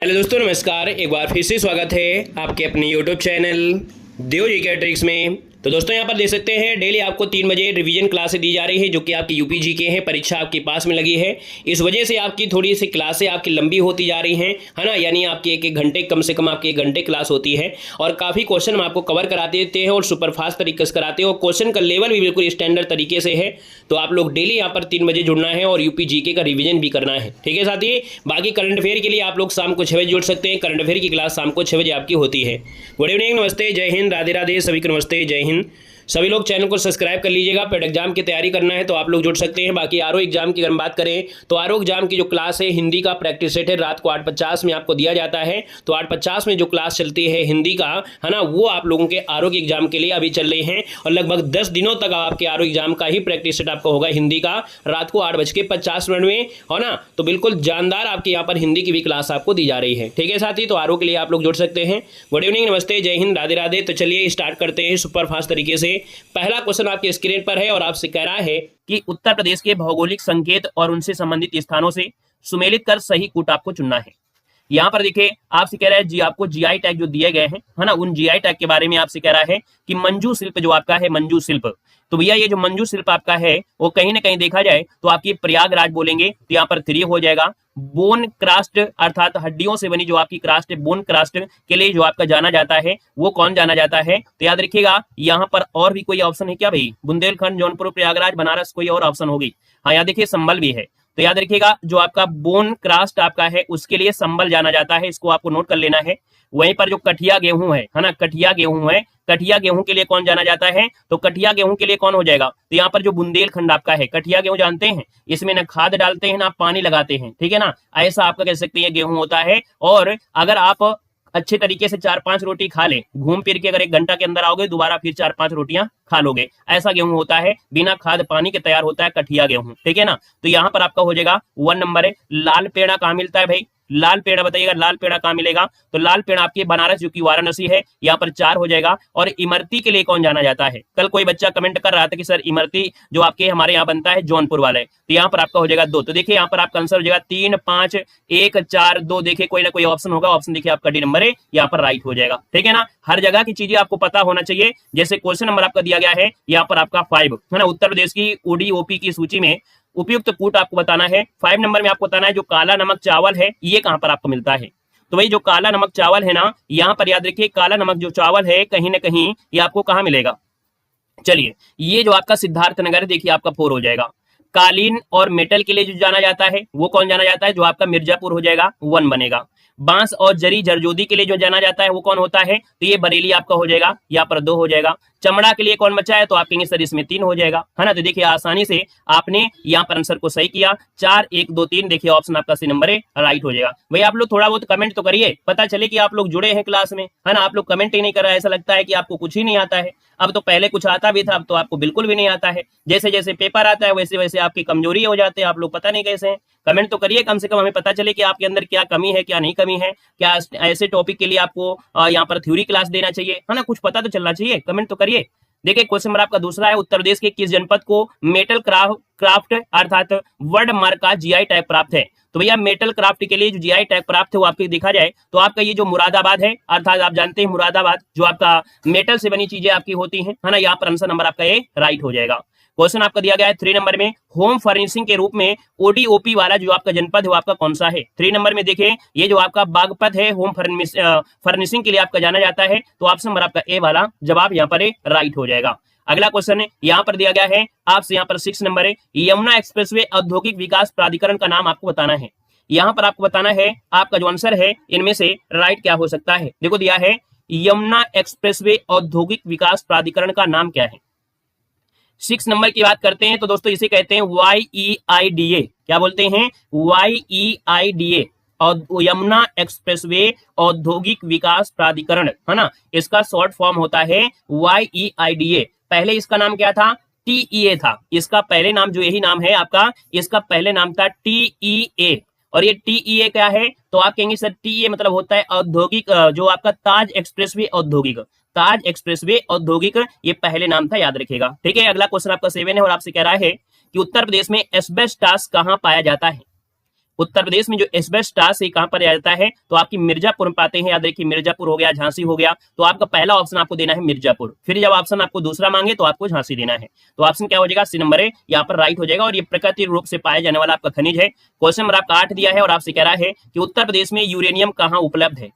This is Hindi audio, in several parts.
हेलो दोस्तों, नमस्कार। एक बार फिर से स्वागत है आपके अपने यूट्यूब चैनल देव जी के ट्रिक्स में। तो दोस्तों यहाँ पर देख सकते हैं डेली आपको 3 बजे रिवीजन क्लासें दी जा रही है, जो कि आपकी यूपी जी के हैं। परीक्षा आपके पास में लगी है, इस वजह से आपकी थोड़ी सी क्लासें आपकी लंबी होती जा रही हैं, है ना। यानी आपकी एक घंटे, कम से कम आपकी 1 घंटे क्लास होती है और काफ़ी क्वेश्चन हम आपको कवर कराते देते हैं और सुपरफास्ट तरीके से कराते हैं और क्वेश्चन का लेवल भी बिल्कुल स्टैंडर्ड तरीके से है। तो आप लोग डेली यहाँ पर 3 बजे जुड़ना है और यूपी जीके का रिवीजन भी करना है, ठीक है साथी। बाकी करंट अफेयर के लिए आप लोग शाम को 6 बजे जुड़ सकते हैं। करंट अफेयर की क्लास शाम को 6 बजे आपकी होती है। गुड इवनिंग, नमस्ते, जय हिंद, राधे राधे, सभी को नमस्ते, जय हिंद। सभी लोग चैनल को सब्सक्राइब कर लीजिएगा। पेड एग्जाम की तैयारी करना है तो आप लोग जुड़ सकते हैं। बाकी आरओ एग्जाम की अगर हम बात करें तो आरओ एग्जाम की जो क्लास है, हिंदी का प्रैक्टिस सेट है, रात को 8:50 में आपको दिया जाता है। तो 8:50 में जो क्लास चलती है हिंदी का, है ना, वो आप लोगों के आरओ के एग्जाम के लिए अभी चल रही हैं और लगभग 10 दिनों तक आपके आरओ एग्जाम का ही प्रैक्टिस सेट आपका होगा हिंदी का, रात को 8:50 में, है ना। तो बिल्कुल जानदार आपके यहाँ पर हिंदी की भी क्लास आपको दी जा रही है, ठीक है साथी। तो आरओ के लिए आप लोग जुड़ सकते हैं। गुड इवनिंग, नमस्ते, जय हिंद, राधे राधे। तो चलिए स्टार्ट करते हैं सुपर फास्ट तरीके से। पहला क्वेश्चन आपके स्क्रीन पर है और आपसे कह रहा है कि उत्तर प्रदेश के भौगोलिक संकेत और उनसे संबंधित स्थानों से सुमेलित कर सही कूट आपको चुनना है। यहाँ पर देखिए आपसे कह रहा है जी, आपको जीआई टैग जो दिए गए हैं, है ना, उन जीआई टैग के बारे में आपसे कह रहा है कि मंजू शिल्प जो आपका है, मंजू शिल्प। तो भैया ये जो मंजू शिल्प आपका है वो कहीं ना कहीं देखा जाए तो आपकी प्रयागराज बोलेंगे तो यहाँ पर 3 हो जाएगा। बोन क्रास्ट अर्थात हड्डियों से बनी जो आपकी क्रास्ट है, बोन क्रास्ट के लिए जो आपका जाना जाता है वो कौन जाना जाता है, तो याद रखिएगा यहाँ पर और भी कोई ऑप्शन है क्या भाई? बुंदेलखंड, जौनपुर, प्रयागराज, बनारस, कोई और ऑप्शन होगी? हाँ, यहाँ देखिए संभल भी है। तो याद रखिएगा जो आपका बोन क्रास्ट आपका है उसके लिए संभल जाना जाता है, इसको आपको नोट कर लेना है। वहीं पर जो कठिया गेहूं है ना, कठिया गेहूं है, कठिया गेहूं के लिए कौन जाना जाता है? तो कठिया गेहूं के लिए कौन हो जाएगा? तो यहाँ पर जो बुंदेलखंड आपका है, कठिया गेहूं जानते हैं, इसमें ना खाद डालते हैं ना पानी लगाते हैं, ठीक है ना। ऐसा आपका कह सकते हैं गेहूं होता है। और अगर आप अच्छे तरीके से 4-5 रोटी खा ले, घूम फिर के अगर 1 घंटा के अंदर आओगे दोबारा फिर 4-5 रोटियां खा लोगे, ऐसा गेहूं होता है, बिना खाद पानी के तैयार होता है कठिया गेहूं, ठीक है ना। तो यहाँ पर आपका हो जाएगा 1 नंबर है। लाल पेड़ा कहाँ मिलता है भाई? लाल पेड़ा बताइएगा, लाल पेड़ा कहाँ मिलेगा? तो लाल पेड़ा आपकी बनारस जो कि वाराणसी है, यहाँ पर 4 हो जाएगा। और इमरती के लिए कौन जाना जाता है? कल कोई बच्चा कमेंट कर रहा था कि सर इमरती जो आपके हमारे यहाँ बनता है जौनपुर वाले, तो यहाँ पर आपका हो जाएगा 2। तो देखिए यहाँ पर आपका आंसर हो जाएगा 3, 5, 1, 4, 2। देखिए कोई ना कोई ऑप्शन होगा, ऑप्शन देखिए आपका डी नंबर है, यहाँ पर राइट हो जाएगा, ठीक है ना। हर जगह की चीजें आपको पता होना चाहिए। जैसे क्वेश्चन नंबर आपका दिया गया है यहाँ पर आपका 5, है ना, उत्तर प्रदेश की ओडीओपी की सूची में उपयुक्त कूट आपको बताना है। 5 नंबर में आपको बताना है जो काला नमक चावल है ये कहां पर आपको मिलता है। तो भाई जो काला नमक चावल है ना, यहां पर याद रखिए काला नमक जो चावल है कहीं ना कहीं ये आपको कहां मिलेगा। चलिए ये जो आपका सिद्धार्थ नगर है, देखिए आपका 4 हो जाएगा। कालीन और मेटल के लिए जो जाना जाता है वो कौन जाना जाता है? जो आपका मिर्जापुर हो जाएगा, 1 बनेगा। बांस और जरी जरजोदी के लिए जो जाना जाता है वो कौन होता है? तो ये बरेली आपका हो जाएगा, यहाँ पर 2 हो जाएगा। चमड़ा के लिए कौन बचा है? तो आप कहेंगे सर इसमें 3 हो जाएगा, है ना। तो देखिए आसानी से आपने यहाँ पर आंसर को सही किया। 4, 1, 2, 3, देखिए ऑप्शन आपका सी नंबर है, राइट हो जाएगा। भाई आप लोग थोड़ा बहुत कमेंट तो करिए, पता चले कि आप लोग जुड़े हैं क्लास में, है ना। आप लोग कमेंट ही नहीं कर रहे, ऐसा लगता है कि आपको कुछ ही नहीं आता है। अब तो पहले कुछ आता भी था, अब तो आपको बिल्कुल भी नहीं आता है। जैसे जैसे पेपर आता है वैसे वैसे आपकी कमजोरी हो जाते हैं, आप लोग पता नहीं कैसे हैं। कमेंट तो करिए, कम से कम हमें पता चले कि आपके अंदर क्या कमी है, क्या नहीं कमी है, क्या ऐसे टॉपिक के लिए आपको यहाँ पर थ्योरी क्लास देना चाहिए, है ना। कुछ पता तो चलना चाहिए, कमेंट तो करिए। देखिए क्वेश्चन नंबर आपका दूसरा है, उत्तर प्रदेश के किस जनपद को मेटल क्राफ्ट अर्थात वर्ड मार्क का जीआई टैग प्राप्त है? तो भैया मेटल क्राफ्ट के लिए जो जीआई टैग प्राप्त है वो आपके देखा जाए तो आपका ये जो मुरादाबाद है, अर्थात आप जानते हैं मुरादाबाद जो आपका मेटल से बनी चीजें आपकी होती हैं, है ना। यहाँ पर आंसर नंबर आपका ये राइट हो जाएगा। क्वेश्चन आपका दिया गया है 3 नंबर में, होम फर्निशिंग के रूप में ओडीओपी वाला जो आपका जनपद है वो आपका कौन सा है? 3 नंबर में देखिए ये जो आपका बागपत है, होम फर्निशिंग के लिए आपका जाना जाता है, तो ऑप्शन नंबर आपका ए वाला जवाब यहाँ पर राइट हो जाएगा। अगला क्वेश्चन है यहाँ पर दिया गया है आपसे, यहाँ पर 6 नंबर है, यमुना एक्सप्रेसवे औद्योगिक विकास प्राधिकरण का नाम आपको बताना है। यहाँ पर आपको बताना है आपका जो आंसर है इनमें से राइट क्या हो सकता है। देखो दिया है यमुना एक्सप्रेसवे औद्योगिक विकास प्राधिकरण का नाम क्या है। 6 नंबर की बात करते हैं तो दोस्तों इसे कहते हैं YEIDA। क्या बोलते हैं? YEIDA, और यमुना एक्सप्रेसवे औद्योगिक विकास प्राधिकरण, है ना। इसका शॉर्ट फॉर्म होता है YEIDA। पहले इसका नाम क्या था? TEA था। इसका पहले नाम जो यही नाम है आपका, इसका पहले नाम था TEA। और ये TEA क्या है? तो आप कहेंगे सर TEA मतलब होता है औद्योगिक, जो आपका ताज एक्सप्रेसवे औद्योगिक, ताज एक्सप्रेसवे औद्योगिक ये पहले नाम था, याद रखिएगा, ठीक है। अगला क्वेश्चन आपका 7 है और आपसे कह रहा है कि उत्तर प्रदेश में एस्बेस्टॉस कहां पाया जाता है। उत्तर प्रदेश में जो एस्बेस्टास है कहां पर आ जाता है, तो आपकी मिर्जापुर में पाते हैं। याद रखिए मिर्जापुर हो गया, झांसी हो गया, तो आपका पहला ऑप्शन आपको देना है मिर्जापुर। फिर जब ऑप्शन आपको दूसरा मांगे तो आपको झांसी देना है। तो ऑप्शन क्या हो जाएगा, सी नंबर है यहाँ पर राइट हो जाएगा। और ये प्राकृतिक रूप से पाया जाने वाला आपका खनिज है। क्वेश्चन नंबर आपका 8 दिया है और आपसे कह रहा है कि उत्तर प्रदेश में यूरेनियम कहाँ उपलब्ध है।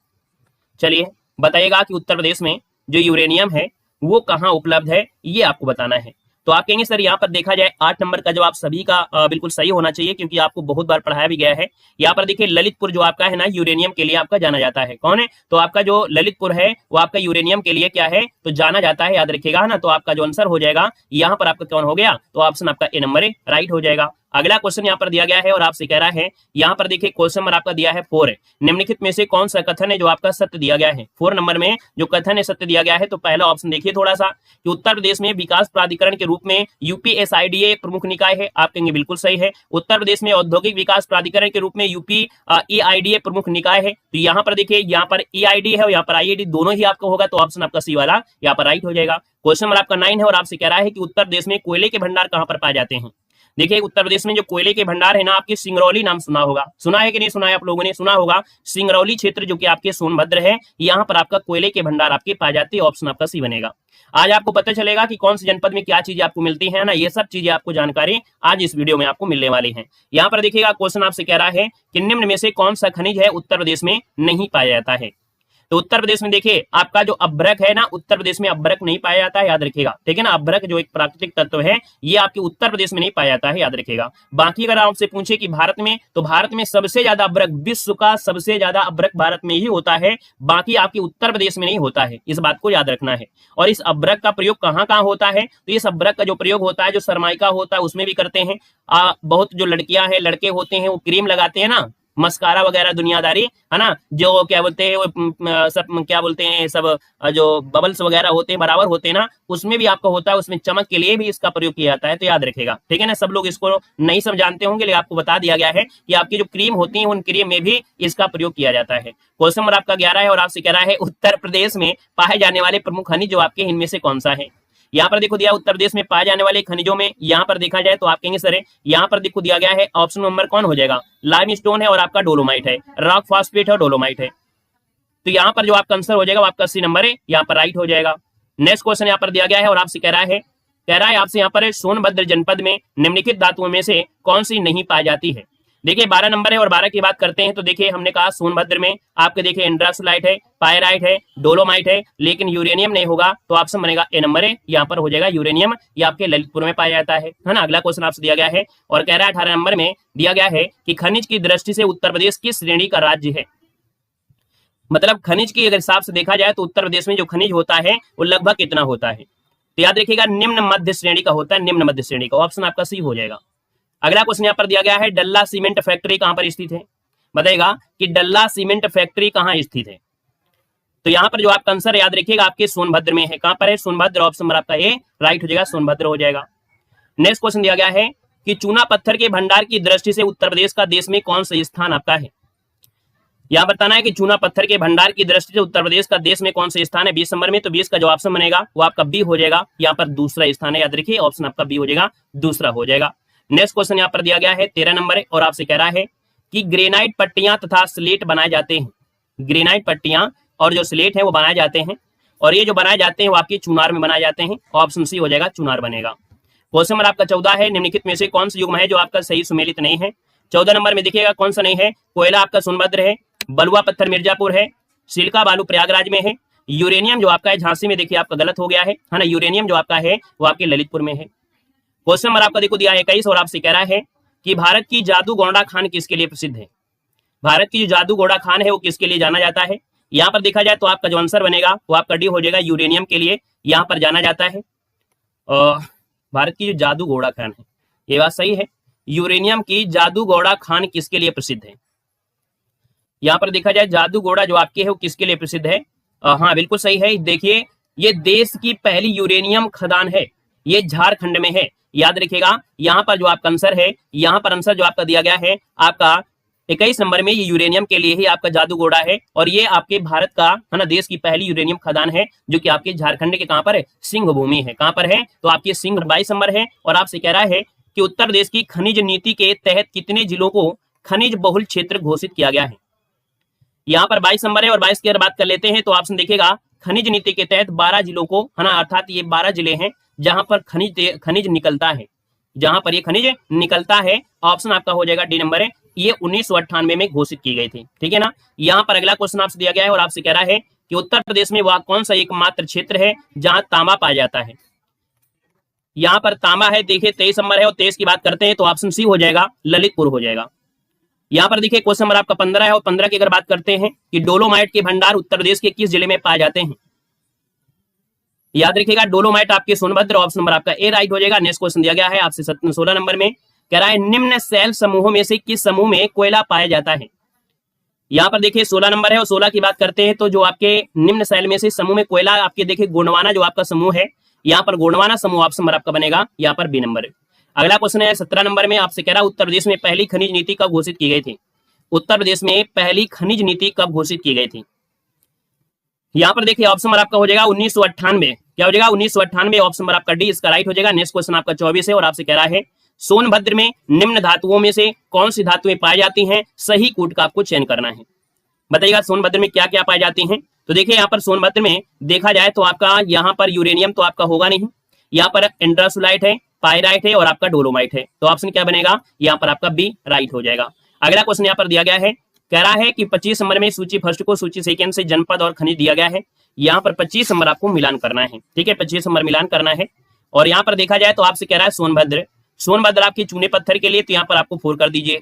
चलिए बताइएगा कि उत्तर प्रदेश में जो यूरेनियम है वो कहाँ उपलब्ध है, ये आपको बताना है। तो आप कहेंगे सर यहाँ पर देखा जाए 8 नंबर का जवाब सभी का बिल्कुल सही होना चाहिए, क्योंकि आपको बहुत बार पढ़ाया भी गया है। यहाँ पर देखिए ललितपुर जो आपका है ना यूरेनियम के लिए आपका जाना जाता है। कौन है, तो आपका जो ललितपुर है वो आपका यूरेनियम के लिए क्या है, तो जाना जाता है। याद रखिएगा ना, तो आपका जो आंसर हो जाएगा यहाँ पर आपका कौन हो गया, तो ऑप्शन आपका ए नंबर है राइट हो जाएगा। अगला क्वेश्चन यहाँ पर दिया गया है और आपसे कह रहा है, यहाँ पर देखिए क्वेश्चन नंबर आपका दिया है 4 है। निम्नलिखित में से कौन सा कथन है जो आपका सत्य दिया गया है। 4 नंबर में जो कथन है सत्य दिया गया है, तो पहला ऑप्शन देखिए थोड़ा सा कि उत्तर प्रदेश में विकास प्राधिकरण के रूप में यूपीएसआईडीए प्रमुख निकाय है। आप कहेंगे बिल्कुल सही है। उत्तर प्रदेश में औद्योगिक विकास प्राधिकरण के रूप में यूपीईआईडीए प्रमुख निकाय है। तो यहाँ पर देखिए यहाँ पर ईआईडी है और यहाँ पर आईआईडी दोनों ही आपका होगा, तो ऑप्शन आपका सी वाला यहाँ पर राइट हो जाएगा। क्वेश्चन नंबर आपका 9 है और आपसे कह रहा है कि उत्तर प्रदेश में कोयले के भंडार कहाँ पर पाए जाते हैं। देखिए उत्तर प्रदेश में जो कोयले के भंडार है ना, आपके सिंगरौली नाम सुना होगा, सुना है कि नहीं सुना है, आप लोगों ने सुना होगा। सिंगरौली क्षेत्र जो कि आपके सोनभद्र है, यहाँ पर आपका कोयले के भंडार आपके पाए जाते हैं। ऑप्शन आपका सी बनेगा। आज आपको पता चलेगा कि कौन से जनपद में क्या चीजें आपको मिलती है ना, ये सब चीजें आपको जानकारी आज इस वीडियो में आपको मिलने वाली है। यहाँ पर देखिएगा क्वेश्चन आपसे कह रहा है कि निम्न में से कौन सा खनिज है उत्तर प्रदेश में नहीं पाया जाता है। तो उत्तर प्रदेश में देखिए आपका जो अभ्रक है ना, उत्तर प्रदेश में अभ्रक नहीं पाया जाता है, याद रखिएगा। ठीक है ना, अभ्रक जो एक प्राकृतिक तत्व है ये आपके उत्तर प्रदेश में नहीं पाया जाता है, याद रखिएगा। बाकी अगर आपसे पूछे कि भारत में, तो भारत में सबसे ज्यादा अभ्रक, विश्व का सबसे ज्यादा अभ्रक भारत में ही होता है, बाकी आपके उत्तर प्रदेश में नहीं होता है। इस बात को याद रखना है। और इस अभ्रक का प्रयोग कहाँ कहाँ होता है, तो इस अभ्रक का जो प्रयोग होता है जो सरमाइका होता है उसमें भी करते हैं। बहुत जो लड़कियां हैं लड़के होते हैं वो क्रीम लगाते हैं ना, मस्कारा वगैरह दुनियादारी है ना, जो क्या बोलते हैं वो सब क्या बोलते हैं सब जो बबल्स वगैरह होते हैं बराबर होते हैं ना, उसमें भी आपका होता है, उसमें चमक के लिए भी इसका प्रयोग किया जाता है। तो याद रखेगा। ठीक है ना, सब लोग इसको नहीं सब जानते होंगे, लेकिन आपको बता दिया गया है कि आपकी जो क्रीम होती है उन क्रीम में भी इसका प्रयोग किया जाता है। क्वेश्चन नंबर आपका 11 है और आपसे कह रहा है उत्तर प्रदेश में पाए जाने वाले प्रमुख खनिज जो आपके इनमें से कौन सा है। यहाँ पर देखो दिया उत्तर प्रदेश में पाए जाने वाले खनिजों में, यहाँ पर देखा जाए तो आप कहेंगे सर यहाँ पर देखो दिया गया है ऑप्शन नंबर कौन हो जाएगा, लाइमस्टोन है और आपका डोलोमाइट है, रॉक फॉस्फेट है और डोलोमाइट है। तो यहाँ पर जो आपका आंसर हो जाएगा वो आपका सी नंबर है, यहाँ पर राइट हो जाएगा। नेक्स्ट क्वेश्चन यहाँ पर दिया गया है और आपसे कह रहा है आपसे यहाँ पर सोनभद्र जनपद में निम्नलिखित धातुओं में से कौन सी नहीं पाई जाती है। देखिए 12 नंबर है और 12 की बात करते हैं तो देखिए हमने कहा सोनभद्र में आपके देखिए एंड्रासोलाइट है, पायराइट है, डोलोमाइट है, लेकिन यूरेनियम नहीं होगा, तो ऑप्शन बनेगा ए नंबर है, यहाँ पर हो जाएगा यूरेनियम। ये आपके ललितपुर में पाया जाता है ना। अगला क्वेश्चन आपसे दिया गया है और कह रहा है 18 नंबर में दिया गया है कि खनिज की दृष्टि से उत्तर प्रदेश किस श्रेणी का राज्य है। मतलब खनिज की अगर हिसाब से देखा जाए तो उत्तर प्रदेश में जो खनिज होता है वो लगभग कितना होता है, तो याद रखिएगा निम्न मध्य श्रेणी का होता है, निम्न मध्य श्रेणी का। ऑप्शन आपका सी हो जाएगा। अगला क्वेश्चन यहाँ पर दिया गया है डल्ला सीमेंट फैक्ट्री कहां पर स्थित है। बताइएगा कि डल्ला सीमेंट फैक्ट्री कहां स्थित है। तो यहाँ पर जो आपका आंसर याद रखिएगा आपके सोनभद्र में है। कहां पर है, सोनभद्र। ऑप्शन नंबर आपका ए राइट हो जाएगा, सोनभद्र हो जाएगा। नेक्स्ट क्वेश्चन दिया गया है कि चूना पत्थर के भंडार की दृष्टि से उत्तर प्रदेश का देश में कौन सा स्थान आपका है। यहाँ बताना है कि चूना पत्थर के भंडार की दृष्टि से उत्तर प्रदेश का देश में कौन सा स्थान है 20 नंबर में। तो 20 का जो ऑप्शन बनेगा वो आपका बी हो जाएगा, यहाँ पर दूसरा स्थान है, याद रखिए ऑप्शन आपका बी हो जाएगा, दूसरा हो जाएगा। नेक्स्ट क्वेश्चन यहाँ पर दिया गया है 13 नंबर है और आपसे कह रहा है कि ग्रेनाइट पट्टियां तथा स्लेट बनाए जाते हैं। ग्रेनाइट पट्टियां और जो स्लेट है वो बनाए जाते हैं, और ये जो बनाए जाते हैं वो आपकी चुनार में बनाए जाते हैं। ऑप्शन सी हो जाएगा, चुनार बनेगा। क्वेश्चन नंबर आपका 14 है, निम्नलिखित में से कौन सा युग्म है जो आपका सही सुमेलित नहीं है। 14 नंबर में देखिएगा कौन सा नहीं है, कोयला आपका सोनभद्र है, बलुआ पत्थर मिर्जापुर है, सिलिका बालू प्रयागराज में है, यूरेनियम जो आपका है झांसी में, देखिए आपका गलत हो गया है ना, यूरेनियम जो आपका है वो आपके ललितपुर में है। क्वेश्चन नंबर आपका देखो दिया 21 और आपसे कह रहा है कि भारत की जादूगोंडा खान किसके लिए प्रसिद्ध है। भारत की जो जादूगोंडा खान है वो किसके लिए जाना जाता है। यहाँ पर देखा जाए तो आपका जो आंसर बनेगा वो आपका डी हो जाएगा, यूरेनियम के लिए यहाँ पर जाना जाता है। भारत की जो जादूगोंडा खान है, ये बात सही है, यूरेनियम की जादूगोंडा खान किसके लिए प्रसिद्ध है। यहाँ पर देखा जाए जादूगोंडा जो आपके है वो किसके लिए प्रसिद्ध है। हाँ बिल्कुल सही है। देखिए ये देश की पहली यूरेनियम खदान है, ये झारखंड में है, याद रखिएगा। यहाँ पर जो आपका आंसर है, यहाँ पर आंसर जो आपका दिया गया है आपका 21 नंबर में, ये यूरेनियम के लिए ही आपका जादूगोंडा है, और ये आपके भारत का है ना देश की पहली यूरेनियम खदान है, जो कि आपके झारखंड के कहां पर है, सिंह भूमि है। कहां पर है, तो आपके सिंह 22 नंबर है। और आपसे कह रहा है कि उत्तर प्रदेश की खनिज नीति के तहत कितने जिलों को खनिज बहुल क्षेत्र घोषित किया गया है। यहाँ पर 22 नंबर है और 22 की अगर बात कर लेते हैं तो ऑप्शन देखिएगा खनिज नीति के तहत 12 जिलों को, है ना, अर्थात ये 12 जिले हैं जहां पर खनिज निकलता है, जहां पर ये खनिज निकलता है। ऑप्शन आपका हो जाएगा डी नंबर है, ये 1998 में घोषित की गई थी। ठीक है ना। यहाँ पर अगला क्वेश्चन आपसे दिया गया है और आपसे कह रहा है कि उत्तर प्रदेश में वह कौन सा एकमात्र क्षेत्र है जहां तांबा पाया जाता है। यहाँ पर तांबा है, देखिए 23 नंबर है और 23 की बात करते हैं तो ऑप्शन सी हो जाएगा, ललितपुर हो जाएगा। यहाँ पर देखिए क्वेश्चन नंबर आपका 15 है और 15 की अगर बात करते हैं कि डोलोमाइट के भंडार उत्तर प्रदेश के किस जिले में पाए जाते हैं। याद रखिएगा डोलोमाइट आपके सोनभद्र, ऑप्शन नंबर आपका ए राइट हो जाएगा। नेक्स्ट क्वेश्चन दिया गया है आपसे 16 नंबर में, कह रहा है निम्न शैल समूहों में से किस समूह में कोयला पाया जाता है। यहाँ पर देखिए 16 नंबर है और 16 की बात करते हैं तो जो आपके निम्न शैल में से समूह में कोयला आपके देखिए गोंडवाना जो आपका समूह है, यहाँ पर गोंडवाना समूह ऑप्शन नंबर आपका बनेगा यहाँ पर बी नंबर है। अगला क्वेश्चन है 17 नंबर में, आपसे कह रहा है उत्तर प्रदेश में पहली खनिज नीति कब घोषित की गई थी। उत्तर प्रदेश में पहली खनिज नीति कब घोषित की गई थी। यहाँ पर देखिए ऑप्शन नंबर आपका हो जाएगा 1998, क्या हो जाएगा 1998, ऑप्शन नंबर आपका डी इसका राइट हो जाएगा। नेक्स्ट क्वेश्चन आपका 24 है और आपसे कह रहा है सोनभद्र में निम्न धातुओं में से कौन सी धातुएं पाई जाती हैं, सही कूट का आपको चयन करना है। बताइएगा सोनभद्र में क्या क्या पाई जाती हैं। तो देखिए यहाँ पर सोनभद्र में देखा जाए तो आपका यहाँ पर यूरेनियम तो आपका होगा नहीं, यहाँ पर एंड्रासुलाइट है, पायराइट है और आपका डोलोमाइट है। तो ऑप्शन क्या बनेगा, यहाँ पर आपका बी राइट हो जाएगा। अगला क्वेश्चन यहाँ पर दिया गया है, कह रहा है कि 25 नंबर में सूची फर्स्ट को सूची सेकंड से जनपद और खनिज दिया गया है। यहाँ पर 25 नंबर आपको मिलान करना है। ठीक है, 25 नंबर मिलान करना है। और यहाँ पर देखा जाए तो आपसे कह रहा है सोनभद्र, सोनभद्र आपके चूने पत्थर के लिए, तो यहाँ पर आपको 4 कर दीजिए,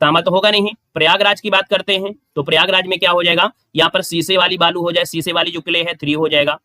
तांबा तो होगा नहीं। प्रयागराज की बात करते हैं तो प्रयागराज में क्या हो जाएगा, यहाँ पर शीशे वाली बालू हो जाए, शीशे वाली जो क्ले है 3 हो जाएगा।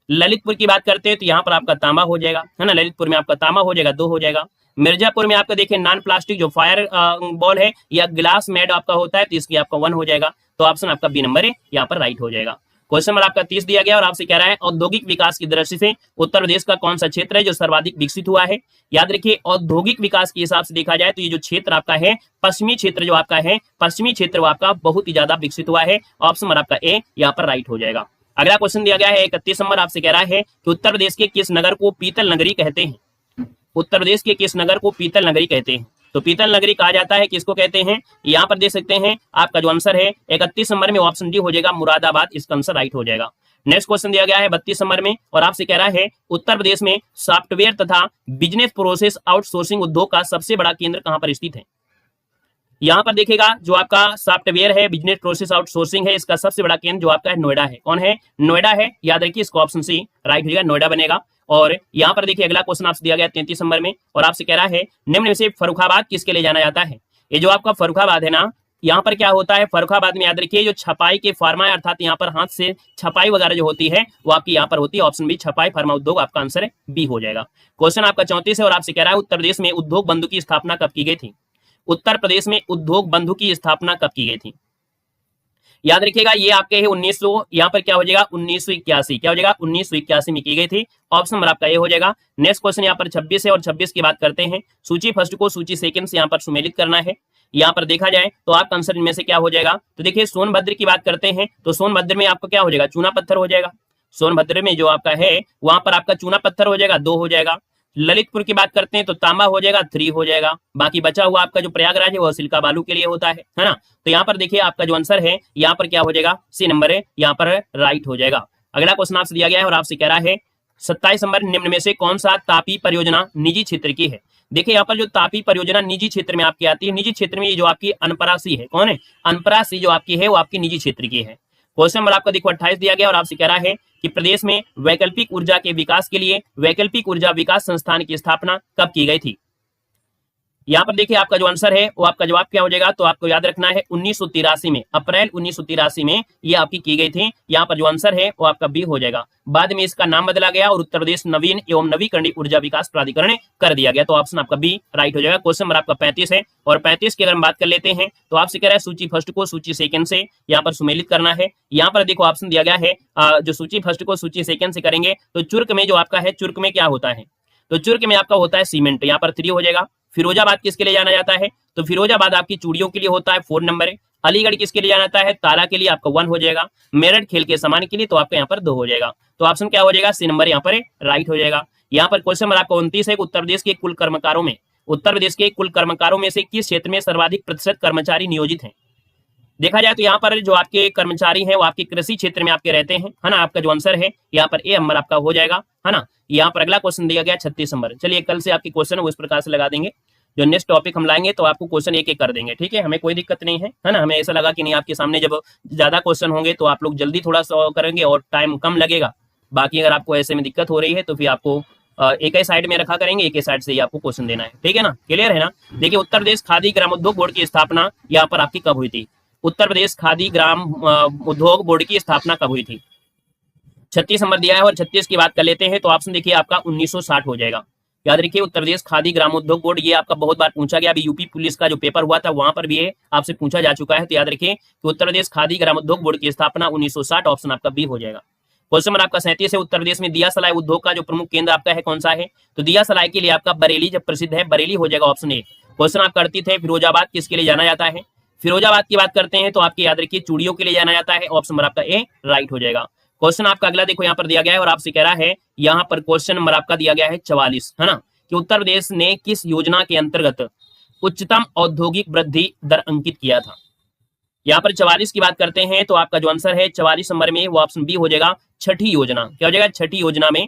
ललितपुर की बात करते हैं तो यहाँ पर आपका तांबा हो जाएगा, है ना, ललितपुर में आपका तांबा हो जाएगा 2 हो जाएगा। मिर्जापुर में आपका देखिए नॉन प्लास्टिक जो फायर बॉल है या ग्लास मेड आपका होता है तो इसकी आपका 1 हो जाएगा। तो ऑप्शन आपका बी नंबर है, यहाँ पर राइट हो जाएगा। क्वेश्चन नंबर आपका 30 दिया गया और आपसे कह रहा है औद्योगिक विकास की दृष्टि से उत्तर प्रदेश का कौन सा क्षेत्र है जो सर्वाधिक विकसित हुआ है। याद रखिए औद्योगिक विकास के हिसाब से देखा जाए तो ये जो क्षेत्र आपका है पश्चिमी क्षेत्र जो आपका है, पश्चिमी क्षेत्र वो आपका बहुत ही ज्यादा विकसित हुआ है। ऑप्शन नंबर आपका ए यहाँ पर राइट हो जाएगा। अगला क्वेश्चन दिया गया है 31 नंबर, आपसे कह रहा है कि उत्तर प्रदेश के किस नगर को पीतल नगरी कहते हैं। उत्तर प्रदेश के किस नगर को पीतल नगरी कहते हैं। तो पीतल नगरी कहा जाता है, किसको कहते हैं, यहाँ पर देख सकते हैं आपका जो आंसर है 31 नंबर में ऑप्शन डी हो जाएगा, मुरादाबाद, इसका आंसर राइट हो जाएगा। नेक्स्ट क्वेश्चन दिया गया है 32 नंबर में और आपसे कह रहा है उत्तर प्रदेश में सॉफ्टवेयर तथा बिजनेस प्रोसेस आउटसोर्सिंग उद्योग का सबसे बड़ा केंद्र कहां पर स्थित है। यहाँ पर देखिएगा जो आपका सॉफ्टवेयर है, बिजनेस प्रोसेस आउटसोर्सिंग है, इसका सबसे बड़ा केंद्र जो आपका है नोएडा है। कौन है, नोएडा है। याद रखिए इसका ऑप्शन सी राइट हो जाएगा, नोएडा बनेगा। और यहाँ पर देखिए अगला क्वेश्चन आपसे दिया गया 33 नंबर में और आपसे कह रहा है निम्न में से फर्रुखाबाद किसके लिए जाना जाता है। ये जो आपका फर्रुखाबाद है ना, यहाँ पर क्या होता है फर्रुखाबाद में, याद रखिए जो छपाई के फार्मा है, अर्थात यहाँ पर हाथ से छपाई वगैरह जो होती है वो आपकी यहाँ पर होती है। ऑप्शन बी छपाई फार्मा उद्योग आपका आंसर है, बी हो जाएगा। क्वेश्चन आपका 34 है और आपसे कह रहा है उत्तर प्रदेश में उद्योग बंधु की स्थापना कब की गई थी। उत्तर प्रदेश में उद्योग बंधु की स्थापना कब की गई थी। याद रखिएगा ये आपके है 1900, यहाँ पर क्या हो जाएगा 1981, क्या हो जाएगा 1981 में की गई थी। ऑप्शन नंबर आपका ये हो जाएगा। नेक्स्ट क्वेश्चन यहाँ पर 26 है और 26 की बात करते हैं सूची फर्स्ट को सूची सेकंड से यहाँ पर सुमेलित करना है। यहाँ पर देखा जाए तो आपका आंसर इनमें से क्या हो जाएगा। तो देखिए सोनभद्र की बात करते हैं तो सोनभद्र में आपका क्या हो जाएगा, चूना पत्थर हो जाएगा। सोनभद्र में जो आपका है वहां पर आपका चूना पत्थर हो जाएगा, 2 हो जाएगा। ललितपुर की बात करते हैं तो तांबा हो जाएगा, 3 हो जाएगा। बाकी बचा हुआ आपका जो प्रयागराज है वो सिल्का बालू के लिए होता है ना। तो यहाँ पर देखिए आपका जो आंसर है यहाँ पर क्या हो जाएगा, सी नंबर है, यहाँ पर राइट हो जाएगा। अगला क्वेश्चन आपसे दिया गया है और आपसे कह रहा है 27 नंबर, निम्न में से कौन सा तापी परियोजना निजी क्षेत्र की है। देखिए यहाँ पर जो तापी परियोजना निजी क्षेत्र में आपकी आती है, निजी क्षेत्र में ये जो आपकी अनपरा सी है, कौन है, अनपरा सी जो आपकी है वो आपकी निजी क्षेत्र की है। क्वेश्चन नंबर आपका देखो 28 दिया गया और आपसे कह रहा है कि प्रदेश में वैकल्पिक ऊर्जा के विकास के लिए वैकल्पिक ऊर्जा विकास संस्थान की स्थापना कब की गई थी। यहाँ पर देखिए आपका जो आंसर है वो आपका जवाब क्या हो जाएगा, तो आपको याद रखना है 1983 में, अप्रैल 1983 में ये आपकी की गई थी। यहाँ पर जो आंसर है वो आपका बी हो जाएगा। बाद में इसका नाम बदला गया और उत्तर प्रदेश नवीन एवं नवीकरणीय ऊर्जा विकास प्राधिकरण कर दिया गया। तो ऑप्शन आपका बी राइट हो जाएगा। क्वेश्चन नंबर आपका 35 है और 35 की अगर हम बात कर लेते हैं तो आपसे कह रहा है सूची फर्स्ट को सूची सेकंड से यहाँ पर सुमेलित करना है। यहाँ पर देखो ऑप्शन दिया गया है जो सूची फर्स्ट को सूची सेकंड से करेंगे तो चुर्क में जो आपका है, चुर्क में क्या होता है, तो चुर्क में आपका होता है सीमेंट, यहाँ पर 3 हो जाएगा। फिरोजाबाद किसके लिए जाना जाता है, तो फिरोजाबाद आपकी चूड़ियों के लिए होता है, 4 नंबर है। अलीगढ़ किसके लिए जाना जाता है, ताला के लिए, आपका 1 हो जाएगा। मेरठ खेल के सामान के लिए तो आपका यहाँ पर 2 हो जाएगा। तो ऑप्शन क्या हो जाएगा, सी नंबर यहाँ पर राइट हो जाएगा। यहाँ पर क्वेश्चन नंबर आपका 29 है उत्तर प्रदेश के कुल कर्मकारों में उत्तर प्रदेश के कुल कर्मकारों में से किस क्षेत्र में सर्वाधिक प्रतिशत कर्मचारी नियोजित हैं? देखा जाए तो यहाँ पर जो आपके कर्मचारी हैं वो आपके कृषि क्षेत्र में आपके रहते हैं, है ना। आपका जो आंसर है यहाँ पर ए नंबर आपका हो जाएगा, है ना। यहाँ पर अगला क्वेश्चन दिया गया 36 नंबर। चलिए कल से आपके क्वेश्चन वो इस प्रकार से लगा देंगे, जो नेक्स्ट टॉपिक हम लाएंगे तो आपको क्वेश्चन एक एक कर देंगे, ठीक है। हमें कोई दिक्कत नहीं है ना। हमें ऐसा लगा कि नहीं आपके सामने जब ज्यादा क्वेश्चन होंगे तो आप लोग जल्दी थोड़ा सॉल्व करेंगे और टाइम कम लगेगा। बाकी अगर आपको ऐसे में दिक्कत हो रही है तो फिर आपको एक ही साइड में रखा करेंगे, एक ही साइड से ही आपको क्वेश्चन देना है, ठीक है ना। क्लियर है ना। देखिए उत्तर प्रदेश खादी ग्रामोद्योग बोर्ड की स्थापना यहाँ पर आपकी कब हुई थी? उत्तर प्रदेश खादी ग्राम उद्योग बोर्ड की स्थापना कब हुई थी? 36 नंबर दिया है और 36 की बात कर लेते हैं तो ऑप्शन देखिए आपका 1960 हो जाएगा। याद रखिए उत्तर प्रदेश खादी ग्रामोद्योग बोर्ड, ये आपका बहुत बार पूछा गया। अभी यूपी पुलिस का जो पेपर हुआ था वहां पर भी ये आपसे पूछा जा चुका है, तो याद रखिए कि उत्तर प्रदेश खादी ग्रामोद्योग बोर्ड की स्थापना 1960, ऑप्शन आपका बी हो जाएगा। क्वेश्चन नंबर आपका 37 है, उत्तर प्रदेश में दिया सलाई उद्योग का जो प्रमुख केंद्र आपका है कौन सा है? तो दिया सलाई के लिए आपका बरेली जब प्रसिद्ध है, बरेली हो जाएगा ऑप्शन ए। क्वेश्चन आप करती थे फिरोजाबाद किसके लिए जाना जाता है? फिरोजाबाद की बात करते हैं तो आपके याद रखिए चूड़ियों के लिए जाना जाता है, ऑप्शन नंबर आपका ए राइट हो जाएगा। क्वेश्चन आपका अगला देखो यहाँ पर दिया गया है और आपसे कह रहा है यहाँ पर क्वेश्चन नंबर आपका दिया गया है 44, है ना, कि उत्तर प्रदेश ने किस योजना के अंतर्गत उच्चतम औद्योगिक वृद्धि दर अंकित किया था? यहाँ पर 44 की बात करते हैं तो आपका जो आंसर है 44 नंबर में वो ऑप्शन बी हो जाएगा, छठी योजना। क्या हो जाएगा? छठी योजना में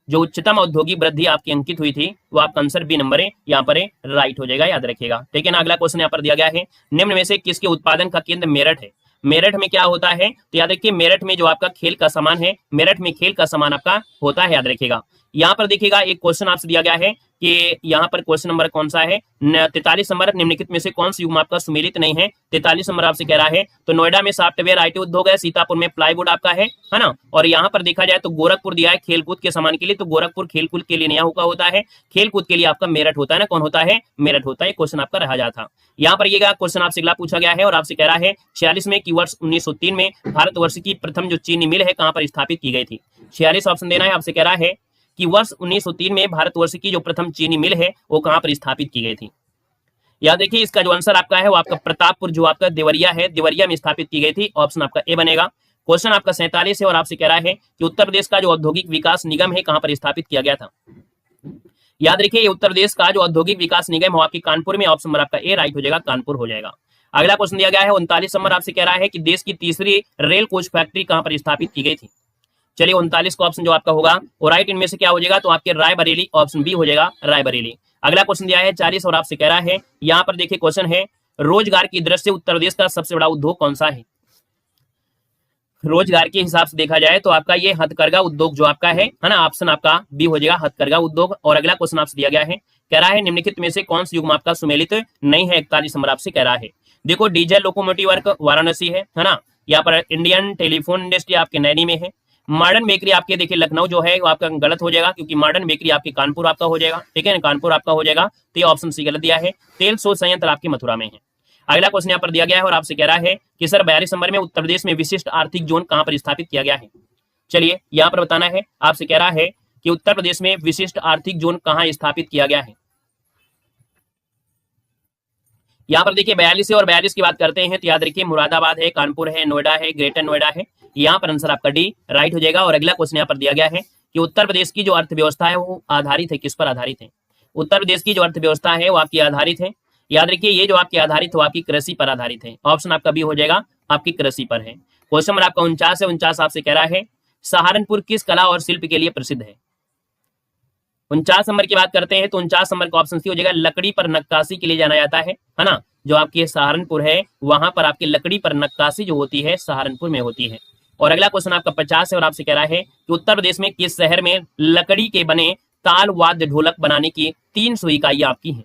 जो उच्चतम औद्योगिक वृद्धि आपकी अंकित हुई थी वो आपका आंसर बी नंबर है, यहाँ पर राइट हो जाएगा, याद रखिएगा, ठीक है ना। अगला क्वेश्चन यहाँ पर दिया गया है, निम्न में से किसके उत्पादन का केंद्र मेरठ है? मेरठ में क्या होता है? तो याद रखिए मेरठ में जो आपका खेल का सामान है, मेरठ में खेल का सामान आपका होता है, याद रखिएगा। यहाँ पर देखिएगा एक क्वेश्चन आपसे दिया गया है कि यहाँ पर क्वेश्चन नंबर कौन सा है? 43 नंबर, निम्नलिखित में से कौन सी युग्म आपका सुमेलित नहीं है? 43 नंबर आपसे कह रहा है तो नोएडा में सॉफ्टवेयर आईटी उद्योग है, सीतापुर में प्लाईवुड आपका है ना। और यहाँ पर देखा जाए तो गोरखपुर दिया है खेलकूद के सामान के लिए, तो गोरखपुर खेलकूद के लिए नया हुआ होता है, खेलकूद के लिए आपका मेरठ होता है ना। कौन होता है? मेरठ होता है। क्वेश्चन आपका रहा जाता था। यहाँ पर ये क्वेश्चन आपसे अगला पूछा गया है और आपसे कह रहा है 46 में कि वर्ष 1903 में भारतवर्ष की प्रथम जो चीनी मिल है कहाँ पर स्थापित की गई थी? 46 ऑप्शन देना है। आपसे कह रहा है कि वर्ष 1903 में भारतवर्ष की जो प्रथम चीनी मिल है वो कहां पर स्थापित की गई थी? याद देखिए इसका जो आंसर आपका है वो आपका प्रतापपुर, जो आपका देवरिया है, देवरिया में स्थापित की गई थी, ऑप्शन आपका ए बनेगा। क्वेश्चन आपका 47 है और आपसे कह रहा है कि उत्तर प्रदेश का जो औद्योगिक विकास निगम है कहां पर स्थापित किया गया था? याद रखिए ये उत्तर प्रदेश का जो औद्योगिक विकास निगम है आपकी कानपुर में, ऑप्शन नंबर आपका ए राइट हो जाएगा, कानपुर हो जाएगा। अगला क्वेश्चन दिया गया है 39 नंबर, आपसे कह रहा है कि देश की तीसरी रेल कोच फैक्ट्री कहां पर स्थापित की गई थी? चलिए 39 का ऑप्शन जो आपका होगा वो राइट, इनमें से क्या हो जाएगा? तो आपके रायबरेली, ऑप्शन बी हो जाएगा, रायबरेली। अगला क्वेश्चन दिया है 40 और आपसे कह रहा है, यहाँ पर देखिए क्वेश्चन है रोजगार की दृष्टि से उत्तर प्रदेश का सबसे बड़ा उद्योग कौन सा है? रोजगार के हिसाब से देखा जाए तो आपका ये हथकरघा उद्योग जो आपका है ना, ऑप्शन आपका बी हो जाएगा, हथकरघा उद्योग। और अगला क्वेश्चन आपसे दिया गया है, कह रहा है निम्नलिखित में से कौन सी युग्म आपका सुमेलित नहीं है? 41 नंबर आपसे कह रहा है। देखो डीजल लोकोमोटिव वर्क वाराणसी है ना, यहाँ पर इंडियन टेलीफोन इंडस्ट्री आपके नैनी में है। मॉडर्न बेकरी आपके देखिए लखनऊ जो है वो आपका गलत हो जाएगा, क्योंकि मॉडर्न बेकरी आपकी कानपुर आपका हो जाएगा, ठीक है ना, कानपुर आपका हो जाएगा, तो ये ऑप्शन सी गलत दिया है। तेल शोध संयंत्र आपके मथुरा में है। अगला क्वेश्चन यहाँ पर दिया गया है और आपसे कह रहा है कि सर 42 नंबर में उत्तर प्रदेश में विशिष्ट आर्थिक जोन कहां पर स्थापित किया गया है? चलिए यहाँ पर बताना है, आपसे कह रहा है कि उत्तर प्रदेश में विशिष्ट आर्थिक जोन कहां स्थापित किया गया है। यहाँ पर देखिए 42 और 42 की बात करते हैं तो याद रखिए मुरादाबाद है, कानपुर है, नोएडा है, ग्रेटर नोएडा है, यहाँ पर आंसर आपका डी राइट हो जाएगा। और अगला क्वेश्चन यहाँ पर दिया गया है कि उत्तर प्रदेश की जो अर्थव्यवस्था है वो आधारित है, किस पर आधारित है? उत्तर प्रदेश की जो अर्थव्यवस्था है वो आपकी आधारित है, याद रखिए ये जो आपकी आधारित हो आपकी कृषि पर आधारित है, ऑप्शन आपका बी हो जाएगा, आपकी कृषि पर है। क्वेश्चन नंबर आपका 49 है, 49 आपसे कह रहा है सहारनपुर किस कला और शिल्प के लिए प्रसिद्ध है? 49 नंबर की बात करते हैं तो 49 नंबर का ऑप्शन सी हो जाएगा, लकड़ी पर नक्काशी के लिए जाना जाता है ना। जो आपकी सहारनपुर है वहां पर आपकी लकड़ी पर नक्काशी जो होती है सहारनपुर में होती है। और अगला क्वेश्चन आपका 50 है और आपसे कह रहा है कि उत्तर प्रदेश में किस शहर में लकड़ी के बने ताल वाद्य ढोलक बनाने की 300 इकाइयां आपकी हैं?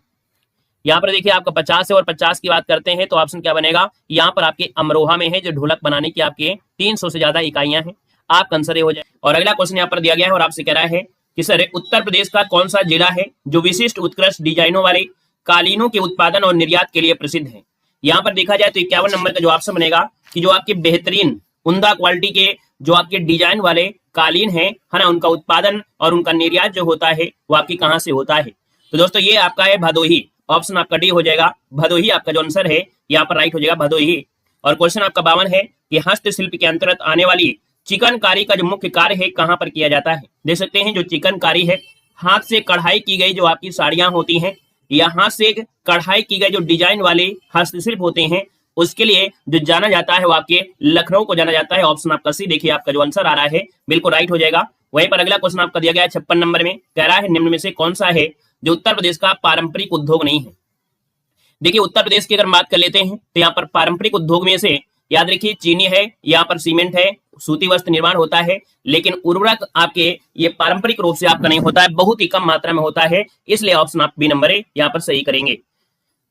यहाँ पर देखिए आपका 50 है और 50 की बात करते हैं तो ऑप्शन क्या बनेगा? यहाँ पर आपके अमरोहा में है जो ढोलक बनाने की आपके 300 से ज्यादा इकाइयां हैं, आप आंसर हो जाए। और अगला क्वेश्चन यहाँ पर दिया गया है और आपसे कह रहा है कि सर उत्तर प्रदेश का कौन सा जिला है जो विशिष्ट उत्कृष्ट डिजाइनों वाले कालीनों के उत्पादन और निर्यात के लिए प्रसिद्ध है? यहाँ पर देखा जाए तो 51 नंबर का जो ऑप्शन बनेगा कि जो आपके बेहतरीन उम्दा क्वालिटी के जो आपके डिजाइन वाले कालीन है ना, उनका उत्पादन और उनका निर्यात जो होता है वो आपकी कहाँ से होता है? तो दोस्तों ये आपका है भदोही, ऑप्शन आपका डी हो जाएगा, भदोही आपका जो आंसर है यहाँ पर राइट हो जाएगा, भदोही। और क्वेश्चन आपका 52 है कि हस्तशिल्प के अंतर्गत आने वाली चिकनकारी का जो मुख्य कार्य है कहाँ पर किया जाता है? देख सकते हैं जो चिकनकारी है, हाथ से कढ़ाई की गई जो आपकी साड़ियां होती हैं यहाँ से कढ़ाई की गई जो डिजाइन वाले हस्तशिल्प होते हैं उसके लिए जो जाना जाता है वो आपके लखनऊ को जाना जाता है। ऑप्शन आपका सी देखिए, आपका जो आंसर आ रहा है बिल्कुल राइट हो जाएगा। वहीं पर अगला क्वेश्चन आपका दिया गया है 56 नंबर में, कह रहा है निम्न में से कौन सा है जो उत्तर प्रदेश का पारंपरिक उद्योग नहीं है। देखिए उत्तर प्रदेश की अगर बात कर लेते हैं तो यहाँ पर पारंपरिक उद्योग में से याद रखिए चीनी है, यहाँ पर सीमेंट है, सूती वस्त्र निर्माण होता है, लेकिन उर्वरक आपके ये पारंपरिक रूप से आपका नहीं होता है, बहुत ही कम मात्रा में होता है, इसलिए ऑप्शन आप बी नंबर है यहाँ पर सही करेंगे।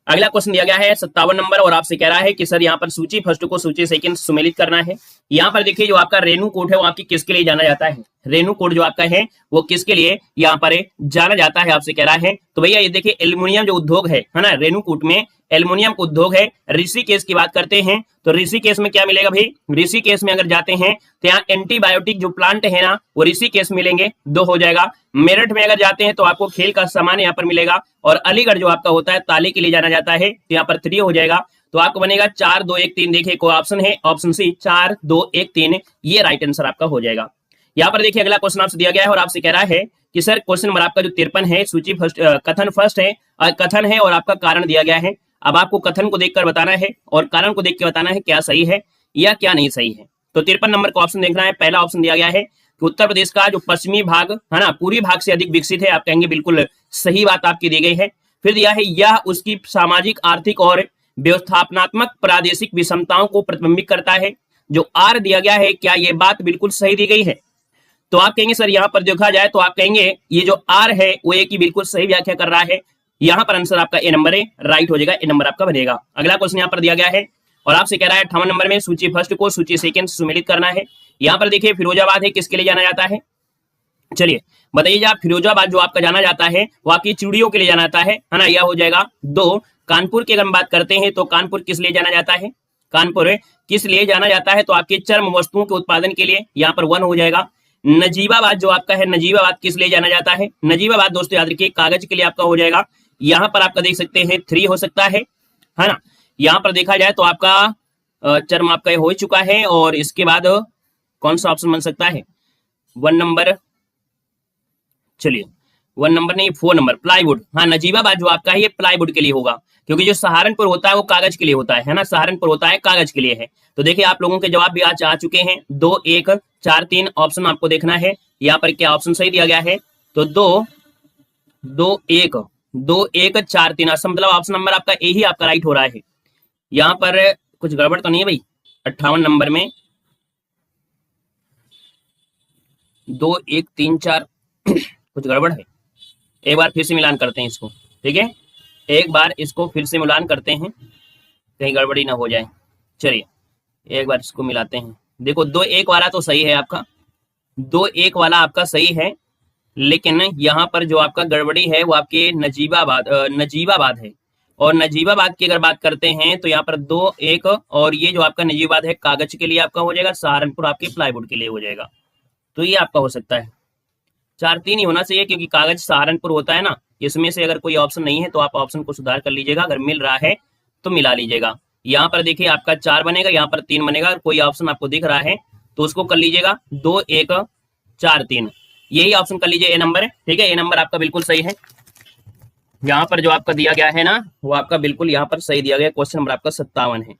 अगला क्वेश्चन दिया गया है 57 नंबर और आपसे कह रहा है कि सर यहाँ पर सूची फर्स्ट को सूची सेकंड सुमेलित करना है। यहाँ पर देखिए जो आपका रेणु कोट है वो आपकी किसके लिए जाना जाता है, रेणु कोट जो आपका है वो किसके लिए यहाँ पर जाना जाता है आपसे कह रहा है। तो भैया ये देखिए एल्युमिनियम जो उद्योग है ना, रेणु कूट में एल्युमिनियम उद्योग है। ऋषिकेश की बात करते हैं तो ऋषिकेश में क्या मिलेगा भाई, ऋषिकेश में अगर जाते हैं तो यहाँ एंटीबायोटिक जो प्लांट है ना वो ऋषिकेश मिलेंगे, 2 हो जाएगा। मेरठ में अगर जाते हैं तो आपको खेल का सामान यहाँ पर मिलेगा, और अलीगढ़ जो आपका होता है ताले के लिए जाना जाता है तो यहाँ पर 3 हो जाएगा। तो आपको बनेगा 4 2 1 3। देखिए कोई ऑप्शन है, ऑप्शन सी 4 2 1 3, ये राइट आंसर आपका हो जाएगा। यहाँ पर देखिए अगला क्वेश्चन आपसे दिया गया है और आपसे कह रहा है कि सर क्वेश्चन नंबर आपका जो 53 है सूची फर्स्ट कथन फर्स्ट है, कथन है और आपका कारण दिया गया है। अब आपको कथन को देखकर बताना है और कारण को देख के बताना है क्या सही है या क्या नहीं सही है। तो 53 नंबर का ऑप्शन देखना है। पहला ऑप्शन दिया गया है कि उत्तर प्रदेश का जो पश्चिमी भाग है ना पूर्वी भाग से अधिक विकसित है, आप कहेंगे बिल्कुल सही बात आपकी दी गई है। फिर दिया है यह उसकी सामाजिक आर्थिक और व्यवस्थापनात्मक प्रादेशिक विषमताओं को प्रतिबिंबित करता है। जो आर दिया गया है क्या ये बात बिल्कुल सही दी गई है, तो आप कहेंगे सर यहाँ पर देखा जाए तो आप कहेंगे ये जो आर है वो ए की बिल्कुल सही व्याख्या कर रहा है। यहाँ पर आंसर आपका ए नंबर है, राइट हो जाएगा, ए नंबर आपका बनेगा। अगला क्वेश्चन यहाँ पर दिया गया है और आपसे कह रहा है 58 नंबर में सूची फर्स्ट को सूची सेकंड सुमेलित करना है। यहाँ पर देखिए फिरोजाबाद है, किसके लिए जाना जाता है, चलिए बताइए आप। फिरोजाबाद जो आपका जाना जाता है वो आपकी चूड़ियों के लिए जाना जाता है ना, यह हो जाएगा 2। कानपुर की अगर हम बात करते हैं तो कानपुर किस लिए जाना जाता है, कानपुर किस लिए जाना जाता है तो आपके चर्म वस्तुओं के उत्पादन के लिए, यहाँ पर 1 हो जाएगा। नजीबाबाद जो आपका है, नजीबाबाद किस लिए जाना जाता है, नजीबाबाद दोस्तों याद रखिए कागज के लिए आपका हो जाएगा। यहाँ पर आपका देख सकते हैं 3 हो सकता है ना। यहाँ पर देखा जाए तो आपका चर्म आपका हो चुका है, और इसके बाद कौन सा ऑप्शन बन सकता है, 1 नंबर, चलिए 1 नंबर नहीं 4 नंबर प्लाईवुड। हाँ नजीबाबाद जो आपका है ये प्लाईवुड के लिए होगा, क्योंकि जो सहारनपुर होता है वो कागज के लिए होता है ना, सहारनपुर होता है कागज के लिए है। तो देखिए आप लोगों के जवाब भी आज आ चुके हैं, 2 1 4 3 ऑप्शन आपको देखना है। यहाँ पर क्या ऑप्शन सही दिया गया है, तो 2 2 1 2 1 4 3, मतलब ऑप्शन नंबर आपका ए ही आपका राइट हो रहा है। यहाँ पर कुछ गड़बड़ तो नहीं है भाई, 58 नंबर में 2 1 3 4 कुछ गड़बड़ है। एक बार फिर से मिलान करते हैं इसको, ठीक है, एक बार इसको फिर से मिलान करते हैं कहीं गड़बड़ी ना हो जाए। चलिए एक बार इसको मिलाते हैं। देखो 2 1 वाला तो सही है आपका, 2 1 वाला आपका सही है, लेकिन यहाँ पर जो आपका गड़बड़ी है वो आपके नजीबाबाद है। और नजीबाबाद की अगर बात करते हैं तो यहाँ पर 2 1 और ये जो आपका नजीबाबाद है कागज के लिए आपका हो जाएगा, सहारनपुर आपके प्लाईवुड के लिए हो जाएगा। तो ये आपका हो सकता है 4 3 ही होना चाहिए, क्योंकि कागज सहारनपुर होता है ना। इसमें से अगर कोई ऑप्शन नहीं है तो आप ऑप्शन को सुधार कर लीजिएगा, अगर मिल रहा है तो मिला लीजिएगा। यहाँ पर देखिए आपका 4 बनेगा, यहाँ पर 3 बनेगा, अगर कोई ऑप्शन आपको दिख रहा है तो उसको कर लीजिएगा 2 1 4 3, यही ऑप्शन कर लीजिए, ए नंबर है, ठीक है, ए नंबर आपका बिल्कुल सही है। यहाँ पर जो आपका दिया गया है ना वो आपका बिल्कुल यहाँ पर सही दिया गया, क्वेश्चन नंबर आपका 57 है।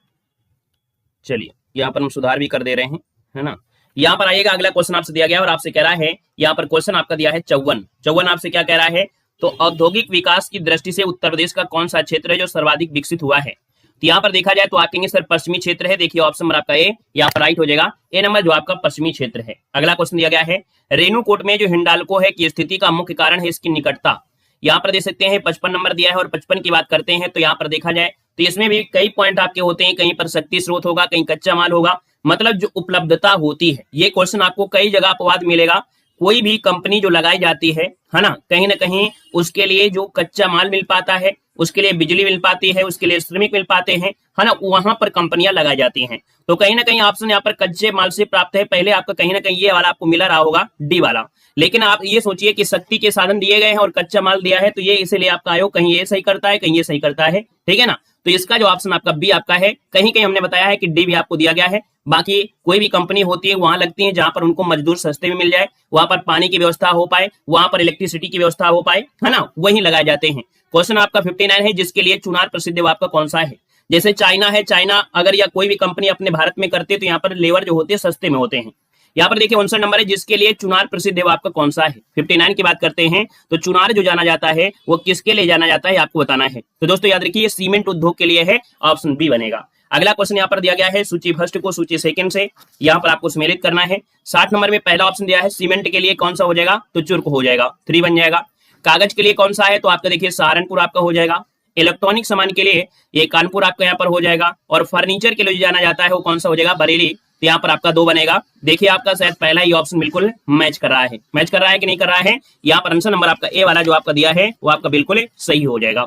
चलिए यहाँ पर हम सुधार भी कर दे रहे हैं, है ना। यहाँ पर आइएगा, अगला क्वेश्चन आपसे दिया गया और आपसे कह रहा है, यहाँ पर क्वेश्चन आपका दिया है 54 आपसे क्या कह रहा है, तो औद्योगिक विकास की दृष्टि से उत्तर प्रदेश का कौन सा क्षेत्र है जो सर्वाधिक विकसित हुआ है। तो यहाँ पर देखा जाए तो आप कहेंगे सर पश्चिमी क्षेत्र है, देखिए ऑप्शन नंबर आपका ए यहाँ पर राइट हो जाएगा, ए नंबर जो आपका पश्चिमी क्षेत्र है। अगला क्वेश्चन दिया गया है, रेणुकूट में जो हिंडाल्को है की स्थिति का मुख्य कारण है इसकी निकटता। यहाँ पर देख सकते हैं 55 नंबर दिया है, और 55 की बात करते हैं तो यहाँ पर देखा जाए तो इसमें भी कई पॉइंट आपके होते हैं, कहीं पर शक्ति स्रोत होगा, कहीं कच्चा माल होगा, मतलब जो उपलब्धता होती है। ये क्वेश्चन आपको कई जगह अपवाद मिलेगा, कोई भी कंपनी जो लगाई जाती है ना, कहीं ना कहीं उसके लिए जो कच्चा माल मिल पाता है, उसके लिए बिजली मिल पाती है, उसके लिए श्रमिक मिल पाते हैं, है ना, वहां पर कंपनियां लगाई जाती हैं। तो कहीं ना कहीं ऑप्शन यहाँ पर कच्चे माल से प्राप्त है, पहले आपका कहीं ना कहीं ये वाला आपको मिला रहा होगा डी वाला। लेकिन आप ये सोचिए कि शक्ति के साधन दिए गए हैं और कच्चा माल दिया है, तो ये इसीलिए आपका आयोग कहीं ये सही करता है, कहीं ये सही करता है, ठीक है ना। तो इसका जो ऑप्शन आपका बी आपका है। कहीं कहीं हमने बताया है कि डी भी आपको दिया गया है। बाकी कोई भी कंपनी होती है वहां लगती है जहां पर उनको मजदूर सस्ते में मिल जाए, वहां पर पानी की व्यवस्था हो पाए, वहां पर इलेक्ट्रिसिटी की व्यवस्था हो पाए, है ना, वहीं लगाए जाते हैं। क्वेश्चन आपका 59 है, जिसके लिए चुनार प्रसिद्ध है वो आपका कौन सा है। जैसे चाइना है, चाइना अगर या कोई भी कंपनी अपने भारत में करती है तो यहाँ पर लेबर जो होते हैं सस्ते में होते हैं। यहाँ पर देखिए 59 नंबर है, जिसके लिए चुनार प्रसिद्ध है वो आपका कौन सा है। 59 की बात करते हैं तो चुनार जो जाना जाता है वो किसके लिए जाना जाता है आपको बताना है। तो दोस्तों याद रखिए सीमेंट उद्योग के लिए है, ऑप्शन बी बनेगा। अगला क्वेश्चन यहाँ पर दिया गया है सूची फर्स्ट को सूची सेकंड से यहाँ पर आपको सम्मिलित करना है। 60 नंबर में पहला ऑप्शन दिया है सीमेंट के लिए कौन सा हो जाएगा, तो चुर्क हो जाएगा, 3 बन जाएगा। कागज के लिए कौन सा है, तो आपका देखिए सहारनपुर आपका हो जाएगा। इलेक्ट्रॉनिक सामान के लिए ये कानपुर आपका यहाँ पर हो जाएगा। और फर्नीचर के लिए जाना जाता है वो कौन सा हो जाएगा, बरेली, तो यहाँ पर आपका 2 बनेगा। देखिए आपका शायद पहला ही ऑप्शन बिल्कुल मैच कर रहा है, मैच कर रहा है कि नहीं कर रहा है। यहाँ पर आंसर नंबर आपका ए वाला जो आपका दिया है वो आपका बिल्कुल सही हो जाएगा।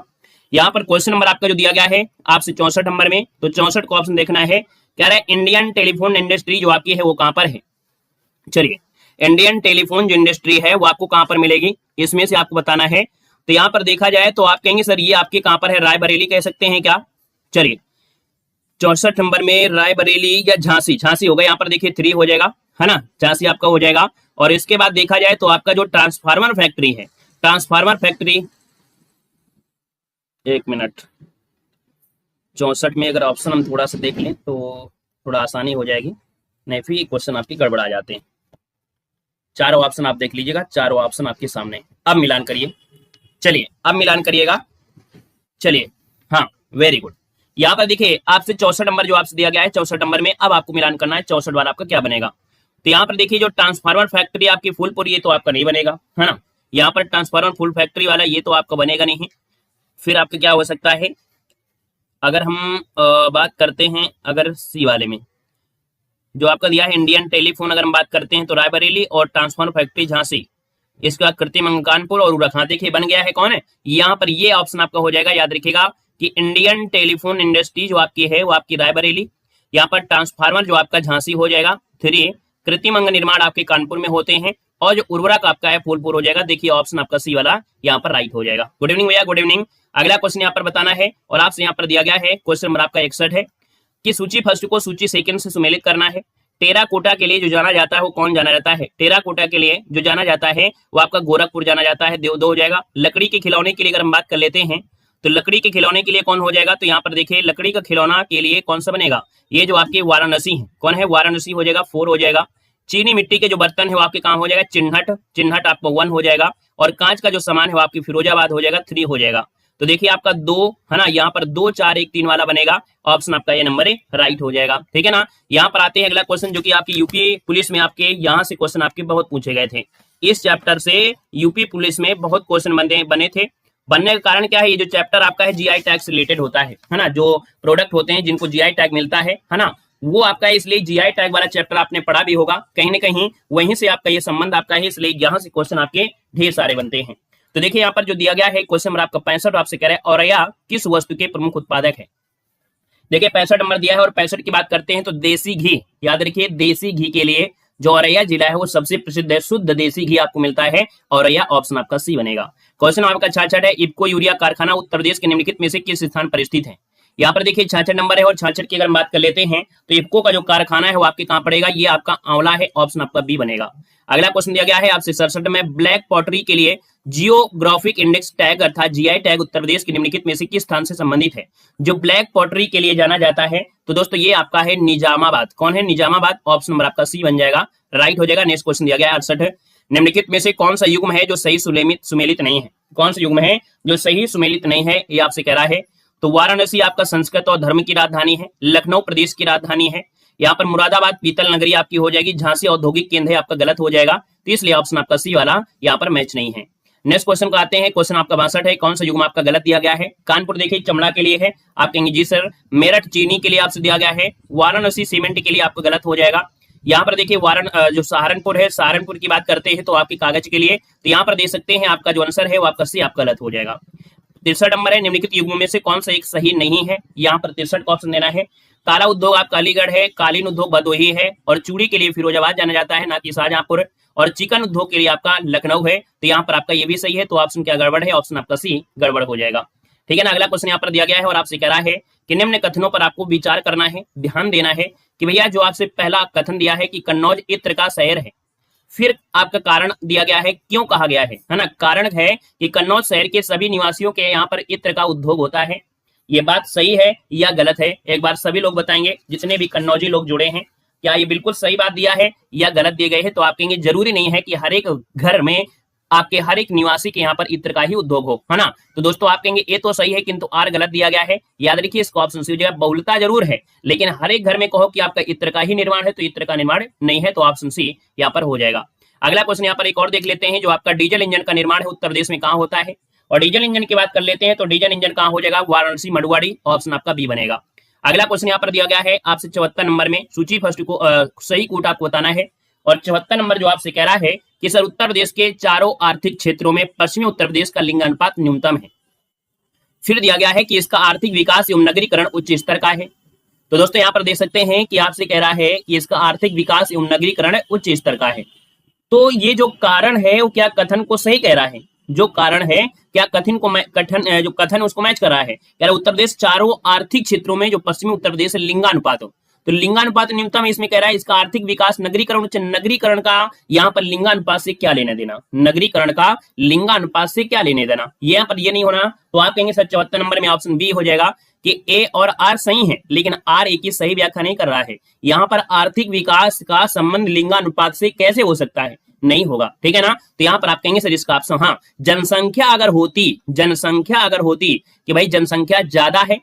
यहाँ पर क्वेश्चन नंबर आपका जो दिया गया है आपसे 64 नंबर में, तो 64 को ऑप्शन देखना है। कह रहा है इंडियन टेलीफोन इंडस्ट्री जो आपकी है वो कहां पर है। चलिए इंडियन टेलीफोन जो इंडस्ट्री है वो आपको कहां पर मिलेगी, इसमें से आपको बताना है। तो यहाँ पर देखा जाए तो आप कहेंगे सर ये आपके कहां पर है, रायबरेली कह सकते हैं क्या। चलिए 64 नंबर में रायबरेली या झांसी, झांसी होगा। यहाँ पर देखिए 3 हो जाएगा, है ना, झांसी आपका हो जाएगा। और इसके बाद देखा जाए तो आपका जो ट्रांसफार्मर फैक्ट्री है, ट्रांसफार्मर फैक्ट्री, 1 मिनट, 64 में अगर ऑप्शन हम थोड़ा सा देख लें तो थोड़ा आसानी हो जाएगी, नहीं फिर क्वेश्चन आपकी गड़बड़ा आ जाते हैं। चारों ऑप्शन आप देख लीजिएगा, चारों ऑप्शन आपके सामने। अब मिलान करिए, चलिए अब मिलान करिएगा। चलिए हाँ वेरी गुड। यहाँ पर देखिए आपसे 64 नंबर जो आपसे दिया गया है, 64 नंबर में अब आपको मिलान करना है 64 वाला आपका क्या बनेगा। तो यहाँ पर देखिए जो ट्रांसफार्मर फैक्ट्री आपकी फूलपुर, ये तो आपका नहीं बनेगा, है ना। यहाँ पर ट्रांसफार्मर फुल फैक्ट्री वाला ये तो आपका बनेगा नहीं। फिर आपका क्या हो सकता है, अगर हम बात करते हैं अगर सी वाले में जो आपका दिया है इंडियन टेलीफोन, अगर हम बात करते हैं तो रायबरेली और ट्रांसफार्मर फैक्ट्री झांसी, इसका कृत्रिम कानपुर और उरखा, देखिए बन गया है कौन है, यहाँ पर ये ऑप्शन आपका हो जाएगा। याद रखिएगा कि इंडियन टेलीफोन इंडस्ट्री जो आपकी है वो आपकी रायबरेली, यहाँ पर ट्रांसफार्मर जो आपका झांसी हो जाएगा। 3 कृत्रिम अंग निर्माण आपके कानपुर में होते हैं और जो उर्वरक आपका है फूलपुर हो जाएगा। देखिए ऑप्शन आपका सी वाला यहाँ पर राइट हो जाएगा। गुड इवनिंग भैया, गुड इवनिंग। अगला क्वेश्चन यहाँ पर बताना है और आपसे यहाँ पर दिया गया है क्वेश्चन नंबर आपका 61 है कि सूची फर्स्ट को सूची सेकंड से सम्मिलित करना है। टेराकोटा के लिए जो जाना जाता है वो कौन जाना जाता है, टेराकोटा के लिए जो जाना जाता है वो आपका गोरखपुर जाना जाता है, 2 हो जाएगा। लकड़ी के खिलौने के लिए अगर हम बात कर लेते हैं तो लकड़ी के खिलौने के लिए कौन हो जाएगा, तो यहाँ पर देखिए लकड़ी का खिलौना के लिए कौन सा बनेगा, ये जो आपके वाराणसी है, कौन है, वाराणसी हो जाएगा, 4 हो जाएगा। चीनी मिट्टी के जो बर्तन है वो आपके कहाँ हो जाएगा, चिन्हट, चिन्हट आपका 1 हो जाएगा। और कांच का जो सामान है वो आपकी फिरोजाबाद हो जाएगा, 3 हो जाएगा। तो देखिए आपका 2 है ना, यहाँ पर 2 4 1 3 वाला बनेगा, ऑप्शन आपका ये नंबर राइट हो जाएगा। ठीक है ना। यहाँ पर आते हैं अगला क्वेश्चन जो कि आपकी यूपी पुलिस में आपके यहाँ से क्वेश्चन आपके बहुत पूछे गए थे। इस चैप्टर से यूपी पुलिस में बहुत क्वेश्चन बने थे। बनने का कारण क्या है, ये जो चैप्टर आपका है जीआई टैग से रिलेटेड होता है ना, जो प्रोडक्ट होते हैं जिनको जीआई टैग मिलता है ना, वो आपका, इसलिए जीआई टैग वाला चैप्टर आपने पढ़ा भी होगा कहीं ना कहीं, वहीं से आपका ये संबंध आपका है, इसलिए यहाँ से क्वेश्चन आपके ढेर सारे बनते हैं। तो देखिए यहाँ पर जो दिया गया है क्वेश्चन नंबर आपका 65 आपसे कह रहा है औरैया किस वस्तु के प्रमुख उत्पादक है। देखिए 65 नंबर दिया है और 65 की बात करते हैं तो देसी घी, याद रखिए देसी घी के लिए जो औरैया जिला है वो सबसे प्रसिद्ध है, शुद्ध देसी घी आपको मिलता है औरैया, ऑप्शन आपका सी बनेगा। क्वेश्चन आपका 66 है इफको यूरिया कारखाना उत्तर प्रदेश के निम्नलिखित में से किस स्थान पर स्थित है। यहाँ पर देखिए 66 नंबर है और 66 की अगर बात कर लेते हैं तो इफको का जो कारखाना है वो आपके कहाँ पड़ेगा, ये आपका आंवला है, ऑप्शन आपका बी बनेगा। अगला क्वेश्चन दिया गया है आपसे 67 में ब्लैक पॉटरी के लिए जियोग्राफिक इंडेक्स टैग अर्थात जीआई टैग उत्तर प्रदेश के निम्नलिखित में से किस स्थान से संबंधित है। जो ब्लैक पॉटरी के लिए जाना जाता है तो दोस्तों ये आपका है निजामाबाद, कौन है, निजामाबाद, ऑप्शन नंबर आपका सी बन जाएगा, राइट हो जाएगा। नेक्स्ट क्वेश्चन दिया गया है 68 निम्नलिखित में से कौन सा युग्म है जो सही सुमेलित नहीं है, कौन सा युग्म है जो सही सुमेलित नहीं है, ये आपसे कह रहा है। तो वाराणसी आपका संस्कृत और धर्म की राजधानी है, लखनऊ प्रदेश की राजधानी है, यहाँ पर मुरादाबाद पीतल नगरी आपकी हो जाएगी, झांसी औद्योगिक केंद्र है, आपका गलत हो जाएगा, तो इसलिए ऑप्शन आपका सी वाला यहाँ पर मैच नहीं है। नेक्स्ट क्वेश्चन को आते हैं, क्वेश्चन आपका 62 है कौन सा युग्म आपका गलत दिया गया है। कानपुर देखिए चमड़ा के लिए है, आप कहेंगे जी सर। मेरठ चीनी के लिए आपसे दिया गया है, वाराणसी सीमेंट के लिए आपको गलत हो जाएगा। यहाँ पर देखिए जो सहारनपुर है, सहारनपुर की बात करते हैं तो आपकी कागज के लिए, तो यहाँ पर दे सकते हैं आपका जो आंसर है वो आपका सी आपका गलत हो जाएगा। 63 नंबर है निम्नलिखित युग्मों में से कौन सा एक सही नहीं है, यहाँ पर 63 का ऑप्शन देना है। ताला उद्योग आपका अलीगढ़ है, कालीन उद्योग भदोही है और चूड़ी के लिए फिरोजाबाद जाना जाता है ना कि शाहजहांपुर, और चिकन उद्योग के लिए आपका लखनऊ है, तो यहाँ पर आपका ये भी सही है, तो ऑप्शन क्या गड़बड़ है, ऑप्शन आपका सी गड़बड़ हो जाएगा। ठीक है ना। अगला क्वेश्चन यहाँ पर दिया गया है और आपसे कह रहा है कि निम्न कथनों पर आपको विचार करना है, ध्यान देना है कि भैया जो आपसे पहला कथन दिया है कि कन्नौज इत्र का शहर है, फिर आपका कारण दिया गया है क्यों कहा गया है ना। कारण है कि कन्नौज शहर के सभी निवासियों के यहाँ पर इत्र का उद्योग होता है। ये बात सही है या गलत है, एक बार सभी लोग बताएंगे, जितने भी कन्नौजी लोग जुड़े हैं, क्या ये बिल्कुल सही बात दिया है या गलत दिए गए हैं। तो आप कहेंगे जरूरी नहीं है कि हर एक घर में आपके हर एक निवासी के यहाँ पर इत्र का ही उद्योग हो, है ना। तो दोस्तों आप कहेंगे ये तो सही है किंतु आर गलत दिया गया है। याद रखिए इसको ऑप्शन सी हो जाएगा, बहुलता जरूर है लेकिन हर एक घर में कहो कि आपका इत्र का ही निर्माण है तो इत्र का निर्माण नहीं है, तो ऑप्शन सी यहाँ पर हो जाएगा। अगला क्वेश्चन यहाँ पर एक और देख लेते हैं, जो आपका डीजल इंजन का निर्माण है उत्तर प्रदेश में कहाँ होता है। और डीजल इंजन की बात कर लेते हैं तो डीजल इंजन कहाँ हो जाएगा, वाराणसी मडुवाड़ी, ऑप्शन आपका बी बनेगा। अगला क्वेश्चन यहाँ पर दिया गया है आपसे 74 नंबर में, सूची फर्स्ट को सही कूट आपको बताना है। और 74 नंबर जो आपसे कह रहा है कि सर उत्तर प्रदेश के चारों आर्थिक क्षेत्रों में पश्चिमी उत्तर प्रदेश का लिंगानुपात न्यूनतम है। फिर दिया गया है कि इसका आर्थिक विकास एवं नगरीकरण उच्च स्तर का है। तो दोस्तों यहाँ पर देख सकते हैं कि आपसे कह रहा है कि इसका आर्थिक विकास एवं नगरीकरण उच्च स्तर का है। तो ये जो कारण है वो क्या कथन को सही कह रहा है, जो कारण है क्या कथन को जो कथन उसको मैच कर रहा है। कह रहा उत्तर प्रदेश चारों आर्थिक क्षेत्रों में जो पश्चिमी उत्तर प्रदेश लिंगानुपात हो, तो लिंगानुपात न्यूनतम इसमें कह रहा है। इसका आर्थिक विकास नगरीकरण, नगरीकरण का यहाँ पर लिंगानुपात से क्या लेने देना, नगरीकरण का लिंगानुपात से क्या लेने देना, यहाँ पर ये नहीं होना। तो आप कहेंगे सर 74 नंबर में ऑप्शन बी हो जाएगा कि ए और आर सही है, लेकिन आर ए की सही व्याख्या नहीं कर रहा है। यहाँ पर आर्थिक विकास का संबंध लिंगानुपात से कैसे हो सकता है, नहीं होगा, ठीक है ना। तो यहाँ पर आप कहेंगे सर इसका ऑप्शन हाँ, जनसंख्या अगर होती कि भाई जनसंख्या ज्यादा है,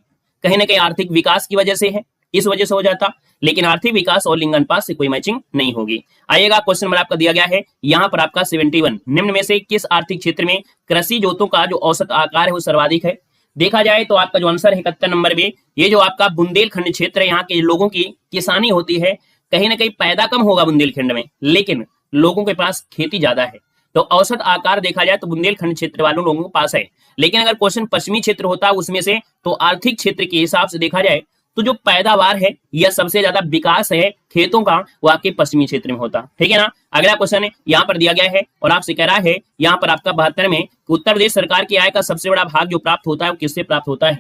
कहीं ना कहीं आर्थिक विकास की वजह से है, इस वजह से हो जाता, लेकिन आर्थिक विकास और लिंगानुपात से कोई मैचिंग नहीं होगी। आइएगा क्वेश्चन नंबर आपका दिया गया है यहाँ पर आपका 71, निम्न में से किस आर्थिक क्षेत्र में कृषि जोतों का जो औसत आकार है वो सर्वाधिक है। देखा जाए तो आपका जो आंसर है 71 नंबर में, ये जो आपका बुंदेलखंड क्षेत्र है, यहाँ के लोगों की किसानी होती है, कहीं ना कहीं पैदा कम होगा बुंदेलखंड में, लेकिन लोगों के पास खेती ज्यादा है। तो औसत आकार देखा जाए तो बुंदेलखंड क्षेत्र वालों लोगों के पास है। लेकिन अगर क्वेश्चन पश्चिमी क्षेत्र होता उसमें से, तो आर्थिक क्षेत्र के हिसाब से देखा जाए तो जो पैदावार है या सबसे ज्यादा विकास है खेतों का, वो आपके पश्चिमी क्षेत्र में होता, ठीक है ना। अगला क्वेश्चन है यहाँ पर दिया गया है और आपसे कह रहा है यहाँ पर आपका 72 में, उत्तर प्रदेश सरकार की आय का सबसे बड़ा भाग जो प्राप्त होता है वो किससे प्राप्त होता है।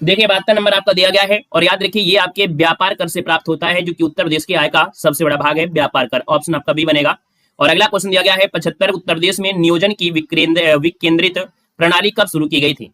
देखिए 72 नंबर आपका दिया गया है और याद रखिए ये आपके व्यापार कर से प्राप्त होता है, जो कि उत्तर प्रदेश की आय का सबसे बड़ा भाग है व्यापार कर, ऑप्शन आपका बी बनेगा। और अगला क्वेश्चन दिया गया है 75, उत्तर प्रदेश में नियोजन की विकेंद्रित प्रणाली कब शुरू की गई थी।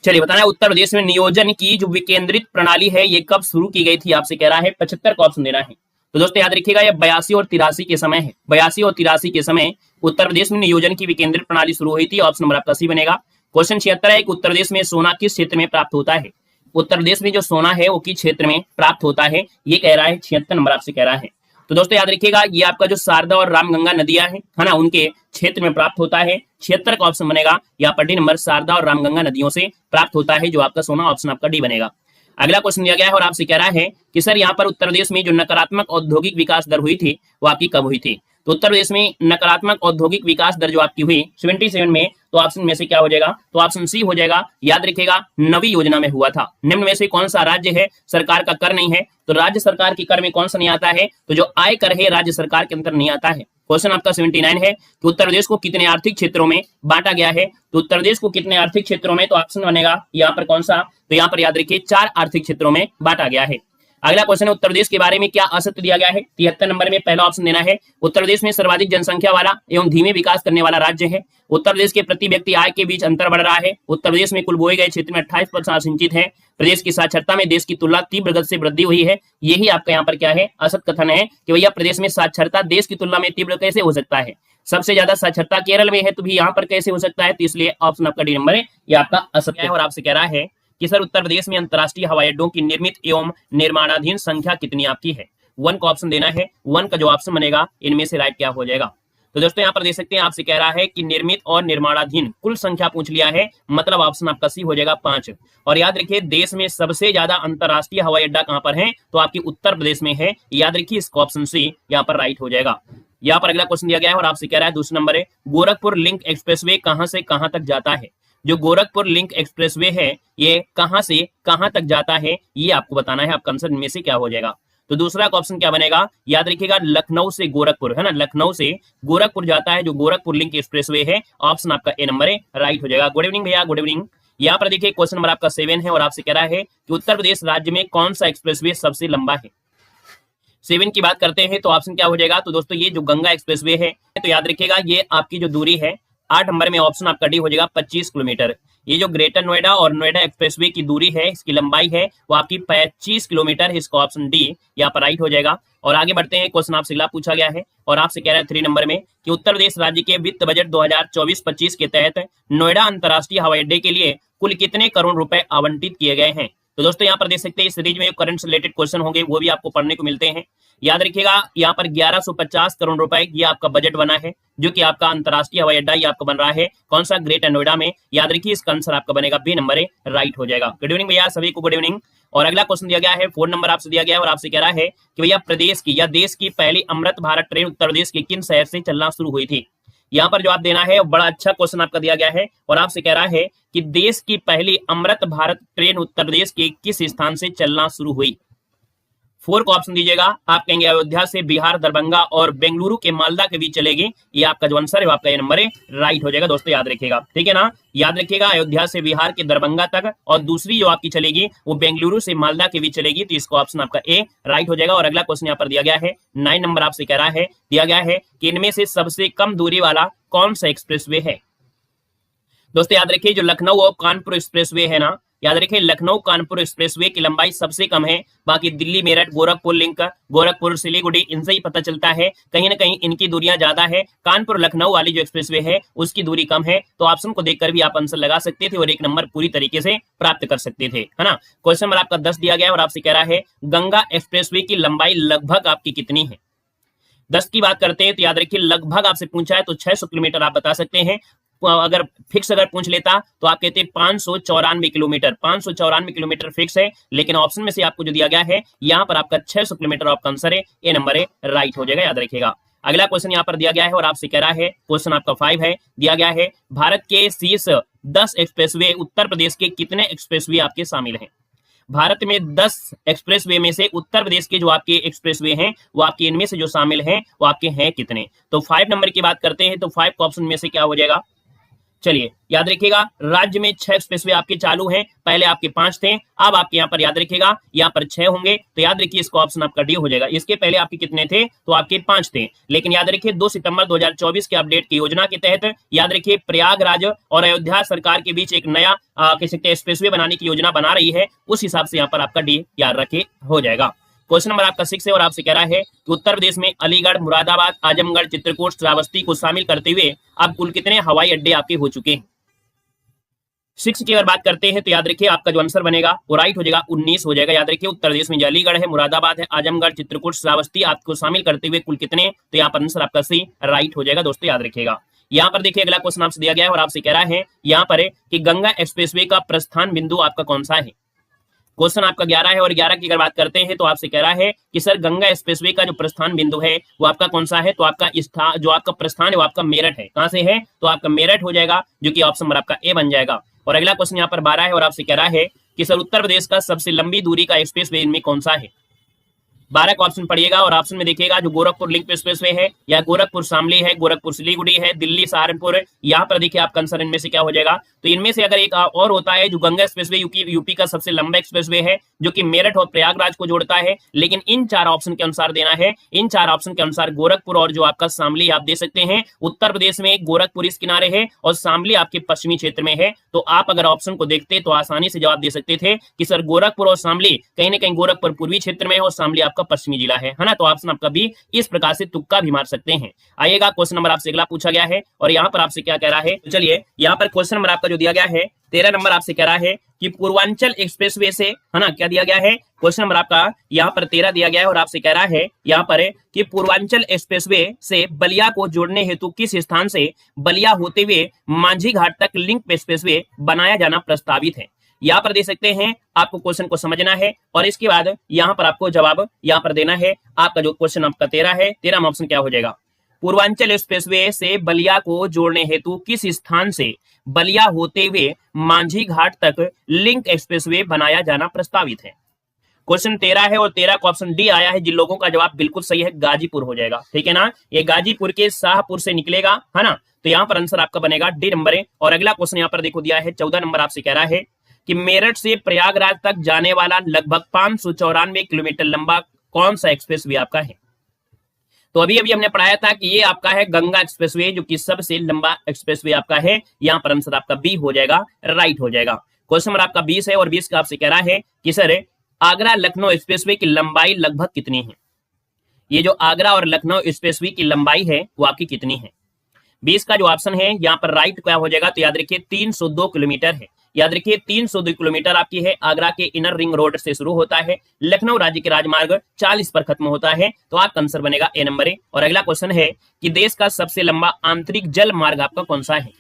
चलिए बताना, उत्तर प्रदेश में नियोजन की जो विकेंद्रित प्रणाली है ये कब शुरू की गई थी, आपसे कह रहा है 75 का ऑप्शन देना है। तो दोस्तों याद रखिएगा ये 82 और 83 के समय है, 82 और 83 के समय उत्तर प्रदेश में नियोजन की विकेंद्रित प्रणाली शुरू हुई थी, ऑप्शन नंबर आपका सी बनेगा। क्वेश्चन 76 है कि उत्तर प्रदेश में सोना किस क्षेत्र में प्राप्त होता है। उत्तर प्रदेश में जो सोना है वो किस क्षेत्र में प्राप्त होता है, ये कह रहा है 76 नंबर आपसे कह रहा है। तो दोस्तों याद रखिएगा ये आपका जो शारदा और रामगंगा नदियां है ना, उनके क्षेत्र में प्राप्त होता है, 76 का ऑप्शन बनेगा। यहाँ पर डी नंबर शारदा और रामगंगा नदियों से प्राप्त होता है जो आपका सोना, ऑप्शन आपका डी बनेगा। अगला क्वेश्चन दिया गया है और आपसे कह रहा है कि सर यहाँ पर उत्तर प्रदेश में जो नकारात्मक औद्योगिक विकास दर हुई थी वो आपकी कब हुई थी। तो उत्तर प्रदेश में नकारात्मक औद्योगिक विकास दर जो आपकी हुई 77 में, तो ऑप्शन में से क्या हो जाएगा, तो ऑप्शन सी हो जाएगा। याद रखिएगा नवी योजना में हुआ था। निम्न में से कौन सा राज्य है सरकार का कर नहीं है, तो राज्य सरकार के कर में कौन सा नहीं आता है, तो जो आय कर है राज्य सरकार के अंदर नहीं आता है। क्वेश्चन आपका 79 है कि उत्तर प्रदेश को कितने आर्थिक क्षेत्रों में बांटा गया है। तो उत्तर प्रदेश को कितने आर्थिक क्षेत्रों में, तो ऑप्शन बनेगा यहाँ पर कौन सा, तो यहाँ पर याद रखिए 4 आर्थिक क्षेत्रों में बांटा गया है। अगला क्वेश्चन है उत्तर प्रदेश के बारे में क्या असत्य दिया गया है। 73 नंबर में पहला ऑप्शन देना है, उत्तर प्रदेश में सर्वाधिक जनसंख्या वाला एवं धीमे विकास करने वाला राज्य है। उत्तर प्रदेश के प्रति व्यक्ति आय के बीच अंतर बढ़ रहा है। उत्तर प्रदेश में कुल बोए गए क्षेत्र में 28% सिंचित है। प्रदेश की साक्षरता में देश की तुलना तीव्र गति से वृद्धि हुई है। यही आपका यहाँ पर क्या है, असत कथन है कि भैया प्रदेश में साक्षरता देश की तुलना में तीव्र कैसे हो सकता है। सबसे ज्यादा साक्षरता केरल में है, तो भी यहाँ पर कैसे हो सकता है, तो इसलिए ऑप्शन आपका डी नंबर है, ये आपका असत्य है। और आपसे कह रहा है कि सर उत्तर प्रदेश में अंतरराष्ट्रीय हवाई अड्डों की निर्मित एवं निर्माणाधीन संख्या कितनी आपकी है। 1 का ऑप्शन देना है। 1 का जो ऑप्शन बनेगा इनमें से राइट क्या हो जाएगा। तो दोस्तों यहाँ पर देख सकते हैं आपसे कह रहा है कि निर्मित और निर्माणाधीन कुल संख्या पूछ लिया है, मतलब ऑप्शन आपका सी हो जाएगा 5। और याद रखिए देश में सबसे ज्यादा अंतरराष्ट्रीय हवाई अड्डा कहाँ पर है, तो आपकी उत्तर प्रदेश में है। याद रखिए इसका ऑप्शन सी यहाँ पर राइट हो जाएगा। यहाँ पर अगला क्वेश्चन दिया गया है और आपसे कह रहा है दूसरा नंबर है, गोरखपुर लिंक एक्सप्रेसवे कहाँ से कहाँ तक जाता है। जो गोरखपुर लिंक एक्सप्रेसवे है ये कहां से कहां तक जाता है, ये आपको बताना है। आपका आंसर इनमें से क्या हो जाएगा। तो दूसरा का ऑप्शन क्या बनेगा, याद रखिएगा लखनऊ से गोरखपुर, है ना, लखनऊ से गोरखपुर जाता है जो गोरखपुर लिंक एक्सप्रेसवे है। ऑप्शन आपका ए नंबर है, राइट हो जाएगा। गुड इवनिंग भैया, गुड इवनिंग। यहाँ पर देखिए क्वेश्चन नंबर आपका 7 है और आपसे कह रहा है कि उत्तर प्रदेश राज्य में कौन सा एक्सप्रेसवे सबसे लंबा है। 7 की बात करते हैं तो ऑप्शन क्या हो जाएगा, तो दोस्तों ये जो गंगा एक्सप्रेसवे है तो याद रखिएगा ये आपकी जो दूरी है 8 नंबर में ऑप्शन आपका डी हो जाएगा 25 किलोमीटर। ये जो ग्रेटर नोएडा और नोएडा एक्सप्रेसवे की दूरी है, इसकी लंबाई है वो आपकी 25 किलोमीटर है। इसका ऑप्शन डी यहाँ पर राइट हो जाएगा। और आगे बढ़ते हैं, क्वेश्चन आपसे अगला पूछा गया है और आपसे कह रहा है 3 नंबर में कि उत्तर प्रदेश राज्य के वित्त बजट 2024-25 के तहत नोएडा अंतर्राष्ट्रीय हवाई अड्डे के लिए कुल कितने करोड़ रुपए आवंटित किए गए हैं। तो दोस्तों यहाँ पर देख सकते हैं इस सीरीज में करंट से रिलेटेड क्वेश्चन होंगे वो भी आपको पढ़ने को मिलते हैं। याद रखिएगा यहाँ पर 1150 करोड़ रुपए ये आपका बजट बना है, जो कि आपका अंतर्राष्ट्रीय हवाई अड्डा ये आपका बन रहा है कौन सा, ग्रेटर नोएडा में। याद रखिए इसका आंसर आपका बनेगा बी नंबर है, राइट हो जाएगा। गुड इवनिंग भैया सभी को, गुड इवनिंग। और अगला क्वेश्चन दिया गया है 4 नंबर आपसे दिया गया है और आपसे कह रहा है कि भैया प्रदेश की या देश की पहली अमृत भारत ट्रेन उत्तर प्रदेश के किन शहर से चलना शुरू हुई थी। यहाँ पर जो आप देना है बड़ा अच्छा क्वेश्चन आपका दिया गया है और आपसे कह रहा है कि देश की पहली अमृत भारत ट्रेन उत्तर प्रदेश के किस स्थान से चलना शुरू हुई। 4 को ऑप्शन दीजिएगा। आप कहेंगे अयोध्या से बिहार, दरभंगा और बेंगलुरु के मालदा के बीच चलेगी। ये आपका जो आंसर है आपका ये नंबर है, राइट हो जाएगा। दोस्तों याद रखिएगा, ठीक है ना, याद रखिएगा अयोध्या से बिहार के दरभंगा तक और दूसरी जो आपकी चलेगी वो बेंगलुरु से मालदा के बीच चलेगी। तो इसको ऑप्शन आपका ए राइट हो जाएगा। और अगला क्वेश्चन यहाँ पर दिया गया है 9 नंबर आपसे कह रहा है, दिया गया है कि इनमें से सबसे कम दूरी वाला कौन सा एक्सप्रेसवे है। दोस्तों याद रखिए जो लखनऊ और कानपुर एक्सप्रेसवे है ना, याद रखिए लखनऊ कानपुर एक्सप्रेसवे की लंबाई सबसे कम है। बाकी दिल्ली मेरठ गोरखपुर लिंक, गोरखपुर सिलीगुड़ी, इनसे ही पता चलता है कहीं ना कहीं इनकी दूरियां ज्यादा है। कानपुर लखनऊ वाली जो एक्सप्रेसवे है उसकी दूरी कम है। तो ऑप्शन को देखकर भी आप आंसर लगा सकते थे और 1 नंबर पूरी तरीके से प्राप्त कर सकते थे, है ना। क्वेश्चन नंबर आपका 10 दिया गया और आपसे कह रहा है गंगा एक्सप्रेसवे की लंबाई लगभग आपकी कितनी है। 10 की बात करते हैं तो याद रखिए लगभग आपसे पूछा है तो 600 किलोमीटर आप बता सकते हैं। अगर फिक्स अगर पूछ लेता तो आप कहते 594 किलोमीटर। 594 किलोमीटर फिक्स है, लेकिन ऑप्शन में से आपको जो दिया गया है यहाँ पर आपका 600 किलोमीटर आपका आंसर है, ए नंबर है, राइट हो जाएगा। याद रखिएगा अगला क्वेश्चन यहाँ पर दिया गया है और आपसे कह रहा है क्वेश्चन आपका 5 है, दिया गया है भारत के शीर्ष 10 एक्सप्रेसवे उत्तर प्रदेश के कितने एक्सप्रेसवे आपके शामिल हैं। भारत में 10 एक्सप्रेसवे में से उत्तर प्रदेश के जो आपके एक्सप्रेसवे हैं वो आपके इनमें से जो शामिल हैं वो आपके हैं कितने। तो 5 नंबर की बात करते हैं तो 5 का ऑप्शन में से क्या हो जाएगा। चलिए याद रखिएगा राज्य में 6 एक्सप्रेसवे आपके चालू हैं, पहले आपके 5 थे, अब आपके यहाँ पर याद रखिएगा यहाँ पर 6 होंगे। तो याद रखिए इसका ऑप्शन आपका डी हो जाएगा। इसके पहले आपके कितने थे, तो आपके 5 थे, लेकिन याद रखिए 2 सितंबर 2024 के अपडेट की योजना के तहत याद रखिए प्रयागराज और अयोध्या सरकार के बीच एक नया कह सकते हैं एक्सप्रेसवे बनाने की योजना बना रही है। उस हिसाब से यहाँ पर आपका डी याद रखे हो जाएगा। क्वेश्चन नंबर आपका 6 है और आपसे कह रहा है कि उत्तर प्रदेश में अलीगढ़, मुरादाबाद, आजमगढ़, चित्रकूट, श्रावस्ती को शामिल करते हुए अब कुल कितने हवाई अड्डे आपके हो चुके हैं। 6 की अगर बात करते हैं तो याद रखिए आपका जो आंसर बनेगा वो राइट हो जाएगा, 19 हो जाएगा। याद रखिए उत्तर प्रदेश में अलीगढ़ है, मुरादाबाद है, आजमगढ़, चित्रकूट, श्रावस्ती आपको शामिल करते हुए कुल कितने, तो यहाँ पर आंसर आपका सी राइट हो जाएगा। दोस्तों याद रखिएगा यहाँ पर देखिए अगला क्वेश्चन आपसे दिया गया है और आपसे कह रहा है यहाँ पर है कि गंगा एक्सप्रेसवे का प्रस्थान बिंदु आपका कौन सा है। क्वेश्चन आपका 11 है और 11 की अगर बात करते हैं तो आपसे कह रहा है कि सर गंगा एक्सप्रेसवे का जो प्रस्थान बिंदु है वो आपका कौन सा है। तो आपका जो आपका प्रस्थान है वो आपका मेरठ है। कहां से है, तो आपका मेरठ हो जाएगा, जो कि ऑप्शन नंबर आपका ए बन जाएगा। और अगला क्वेश्चन यहाँ पर 12 है और आपसे कह रहा है कि सर उत्तर प्रदेश का सबसे लंबी दूरी का एक्सप्रेसवे इनमें कौन सा है। 12 का ऑप्शन पढ़िएगा और ऑप्शन में देखिएगा जो गोरखपुर लिंक एक्सप्रेसवे है या गोरखपुर शामली है, गोरखपुर सिलीगुड़ी है, दिल्ली सहारनपुर, यहाँ पर देखिए आपका आंसर इनमें से क्या हो जाएगा। तो इनमें से अगर एक और होता है जो गंगा एक्सप्रेसवे यूपी का सबसे लंबा एक्सप्रेसवे है जो कि मेरठ और प्रयागराज को जोड़ता है, लेकिन इन 4 ऑप्शन के अनुसार देना है। इन 4 ऑप्शन के अनुसार गोरखपुर और जो आपका शामली आप दे सकते हैं। उत्तर प्रदेश में गोरखपुर इस किनारे है और शामली आपके पश्चिमी क्षेत्र में है। तो आप अगर ऑप्शन को देखते तो आसानी से जवाब दे सकते थे कि सर गोरखपुर और शामली कहीं ना कहीं गोरखपुर पूर्वी क्षेत्र में है और शामली आपका पश्चिमी जिला है ना। तो ऑप्शन आपका भी इस प्रकार से तुक्का भी मार सकते हैं। आइएगा क्वेश्चन नंबर आपसे अगला पूछा गया है और यहाँ पर आपसे क्या कह रहा है, तो चलिए यहाँ पर क्वेश्चन नंबर आपका जो दिया गया है 13 नंबर आपसे कह रहा है कि पूर्वांचल एक्सप्रेसवे से, है ना, क्या दिया गया है, क्वेश्चन नंबर आपका यहाँ पर 13 दिया गया है और आपसे कह रहा है यहाँ पर कि पूर्वांचल एक्सप्रेसवे से बलिया को जोड़ने हेतु किस स्थान से बलिया होते हुए मांझी घाट तक लिंक एक्सप्रेसवे बनाया जाना प्रस्तावित है। यहाँ पर दे सकते हैं, आपको क्वेश्चन को समझना है और इसके बाद यहाँ पर आपको जवाब यहाँ पर देना है। आपका जो क्वेश्चन आपका 13 है, 13वां ऑप्शन क्या हो जाएगा, पूर्वांचल एक्सप्रेसवे से बलिया को जोड़ने हेतु किस स्थान से बलिया होते हुए मांझी घाट तक लिंक एक्सप्रेसवे बनाया जाना प्रस्तावित है। क्वेश्चन 13 है और 13 का ऑप्शन डी आया है। जिन लोगों का जवाब बिल्कुल सही है गाजीपुर हो जाएगा, ठीक है ना। ये गाजीपुर के शाहपुर से निकलेगा, है ना। तो यहाँ पर आंसर आपका बनेगा डी नंबर है। और अगला क्वेश्चन यहाँ पर देखो दिया है 14 नंबर, आपसे कह रहा है कि मेरठ से प्रयागराज तक जाने वाला लगभग 594 किलोमीटर लंबा कौन सा एक्सप्रेस वे आपका है। तो अभी अभी हमने पढ़ाया था कि ये आपका है गंगा एक्सप्रेसवे, जो कि सबसे लंबा एक्सप्रेसवे आपका है। यहाँ पर आंसर आपका बी हो जाएगा, राइट हो जाएगा। क्वेश्चन नंबर आपका 20 है और 20 का आपसे कह रहा है कि सर आगरा लखनऊ एक्सप्रेसवे की लंबाई लगभग कितनी है। ये जो आगरा और लखनऊ एक्सप्रेसवे की लंबाई है वो आपकी कितनी है। 20 का जो ऑप्शन है यहाँ पर राइट क्या हो जाएगा, तो याद रखिए 302 किलोमीटर है। याद रखिए 302 किलोमीटर आपकी है। आगरा के इनर रिंग रोड से शुरू होता है, लखनऊ राज्य के राजमार्ग 40 पर खत्म होता है। तो आपका आंसर बनेगा ए नंबर है। और अगला क्वेश्चन है कि देश का सबसे लंबा आंतरिक जल मार्ग आपका कौन सा है।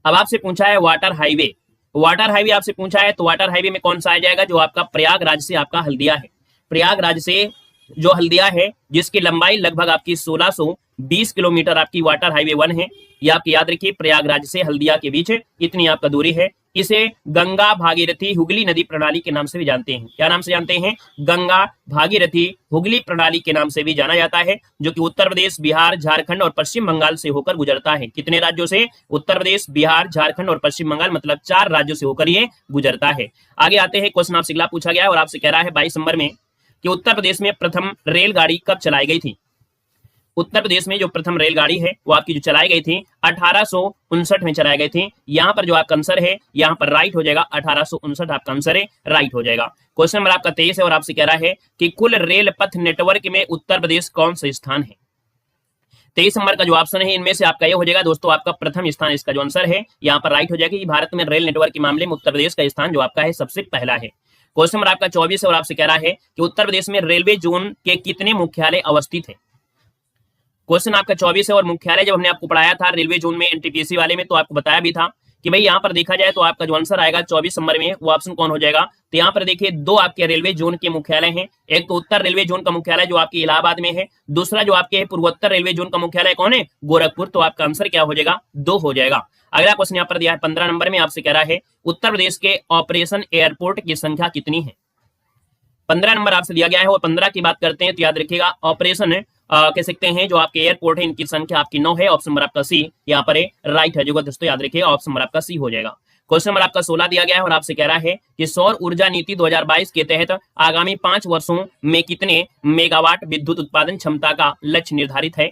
अब आपसे पूछा है वाटर हाईवे, वाटर हाईवे आपसे पूछा है, तो वाटर हाईवे में कौन सा आ जाएगा, जो आपका प्रयागराज से आपका हल्दिया है। प्रयागराज से जो हल्दिया है जिसकी लंबाई लगभग आपकी 1620 किलोमीटर आपकी वाटर हाईवे 1 है। ये आपकी याद रखिए प्रयागराज से हल्दिया के बीच इतनी आपका दूरी है। इसे गंगा भागीरथी हुगली नदी प्रणाली के नाम से भी जानते हैं। क्या नाम से जानते हैं, गंगा भागीरथी हुगली प्रणाली के नाम से भी जाना जाता है, जो कि उत्तर प्रदेश, बिहार, झारखंड और पश्चिम बंगाल से होकर गुजरता है। कितने राज्यों से, उत्तर प्रदेश, बिहार, झारखंड और पश्चिम बंगाल, मतलब 4 राज्यों से होकर ये गुजरता है। आगे आते हैं, क्वेश्चन आपसे अगला पूछा गया है और आपसे कह रहा है 22 नंबर में कि उत्तर प्रदेश में प्रथम रेलगाड़ी कब चलाई गई थी। उत्तर प्रदेश में जो प्रथम रेलगाड़ी है वो आपकी जो चलाई गई थी 1859 में चलाई गई थी। यहाँ पर जो आपका आंसर है यहाँ पर राइट हो जाएगा, 1859 आपका आंसर है, राइट हो जाएगा। क्वेश्चन नंबर आपका 23 है और आपसे कह रहा है कि कुल रेल पथ नेटवर्क में उत्तर प्रदेश कौन सा स्थान है। 23 नंबर का जो ऑप्शन है इनमें से आपका ये हो जाएगा दोस्तों आपका प्रथम स्थान। इसका जो आंसर है यहाँ पर राइट हो जाएगा कि भारत में रेल नेटवर्क के मामले में उत्तर प्रदेश का स्थान जो आपका है सबसे पहला है। क्वेश्चन नंबर आपका 24 है और आपसे कह रहा है कि उत्तर प्रदेश में रेलवे जोन के कितने मुख्यालय अवस्थित है। क्वेश्चन आपका 24 है और मुख्यालय जब हमने आपको पढ़ाया था रेलवे जोन में एनटीपीसी वाले में, तो आपको बताया भी था कि भाई यहाँ पर देखा जाए तो आपका जो आंसर आएगा 24 नंबर में वो ऑप्शन कौन हो जाएगा। तो यहाँ पर देखिए 2 आपके रेलवे जोन के मुख्यालय हैं। एक तो उत्तर रेलवे जोन का मुख्यालय जो आपके इलाहाबाद में है, दूसरा जो आपके पूर्वोत्तर रेलवे जोन का मुख्यालय कौन है, गोरखपुर। तो आपका आंसर क्या हो जाएगा, 2 हो जाएगा। अगला क्वेश्चन यहाँ पर दिया है 15 नंबर में, आपसे कह रहा है उत्तर प्रदेश के ऑपरेशन एयरपोर्ट की संख्या कितनी है। 15 नंबर आपसे दिया गया है और 15 की बात करते हैं तो याद रखिएगा ऑपरेशन कह सकते हैं जो आपके एयरपोर्ट है इनकी संख्या आपकी 9 है। ऑप्शन नंबर आपका सी यहाँ पर राइट है जो दोस्तों याद रखिएगा, ऑप्शन नंबर आपका सी हो जाएगा। क्वेश्चन नंबर आपका 16 दिया गया है और आपसे कह रहा है कि सौर ऊर्जा नीति 2022 के तहत आगामी 5 वर्षों में कितने मेगावाट विद्युत उत्पादन क्षमता का लक्ष्य निर्धारित है।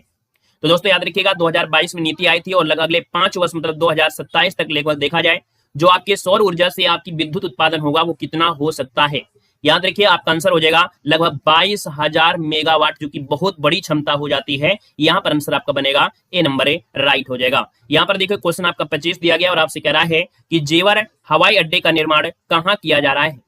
तो दोस्तों याद रखिएगा 2022 में नीति आई थी और लगभग अगले 5 वर्ष मतलब 2027 तक लगभग देखा जाए जो आपके सौर ऊर्जा से आपकी विद्युत उत्पादन होगा वो कितना हो सकता है। याद रखिए आपका आंसर हो जाएगा लगभग 22,000 मेगावाट, जो कि बहुत बड़ी क्षमता हो जाती है। यहाँ पर आंसर आपका बनेगा ए नंबर है, राइट हो जाएगा। यहाँ पर देखिए क्वेश्चन आपका 25 दिया गया और आपसे कह रहा है कि जेवर हवाई अड्डे का निर्माण कहाँ किया जा रहा है।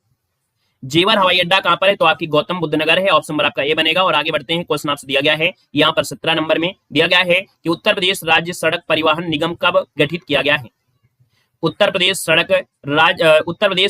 जेवर हवाई अड्डा कहाँ पर है, तो आपकी गौतम बुद्ध नगर है। ऑप्शन नंबर आपका ए बनेगा। और आगे बढ़ते हैं, क्वेश्चन आपसे दिया गया है यहाँ पर 17 नंबर में दिया गया है कि उत्तर प्रदेश राज्य सड़क परिवहन निगम कब गठित किया गया है। उत्तर प्रदेश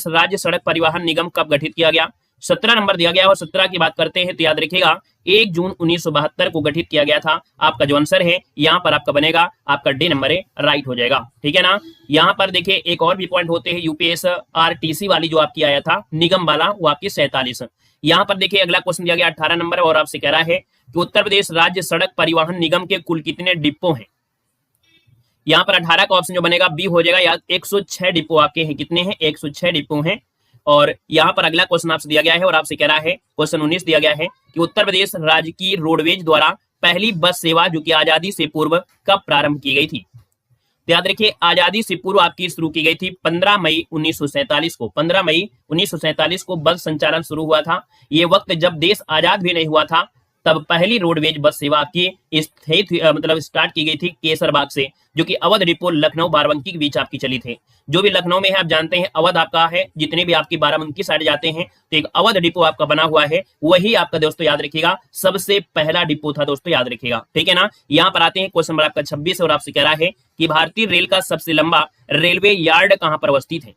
राज्य सड़क परिवहन निगम कब गठित किया गया। 17 नंबर दिया गया और 17 की बात करते हैं तो याद रखिएगा 1 जून 1972 को गठित किया गया था। आपका जो आंसर है यहाँ पर आपका बनेगा आपका डी नंबर है, राइट हो जाएगा, ठीक है ना। यहाँ पर देखिए एक और भी पॉइंट होते हैं यूपीएसआरटीसी वाली जो आपकी आया था निगम वाला वो आपकी 47। यहाँ पर देखिए अगला क्वेश्चन दिया गया 18 नंबर और आपसे कह रहा है कि उत्तर प्रदेश राज्य सड़क परिवहन निगम के कुल कितने डिपो हैं। यहाँ पर 18 का ऑप्शन जो बनेगा बी हो जाएगा। यार 106 डिपो आपके हैं, कितने हैं, 106 डिपो हैं। और यहाँ पर अगला क्वेश्चन आपसे दिया गया है और आपसे कह रहा है क्वेश्चन 19 दिया गया है कि उत्तर प्रदेश राज्य की रोडवेज द्वारा पहली बस सेवा जो कि आजादी से पूर्व कब प्रारंभ की गई थी। तो याद रखिए आजादी से पूर्व आपकी शुरू की गई थी 15 मई 1947 को। 15 मई 1947 को बस संचालन शुरू हुआ था। ये वक्त जब देश आजाद भी नहीं हुआ था, तब पहली रोडवेज बस सेवा की स्टार्ट की गई थी केसरबाग से, जो कि अवध डिपो लखनऊ बाराबंकी के बीच आपकी चली थी। जो भी लखनऊ में है आप जानते हैं अवध आपका है, जितने भी आपकी बाराबंकी साइड जाते हैं तो एक अवध डिपो आपका बना हुआ है, वही आपका दोस्तों याद रखिएगा सबसे पहला डिपो था दोस्तों, याद रखिएगा, ठीक है ना। यहाँ पर आते हैं क्वेश्चन नंबर आपका 26 और आपसे कह रहा है कि भारतीय रेल का सबसे लंबा रेलवे यार्ड कहाँ पर अवस्थित है।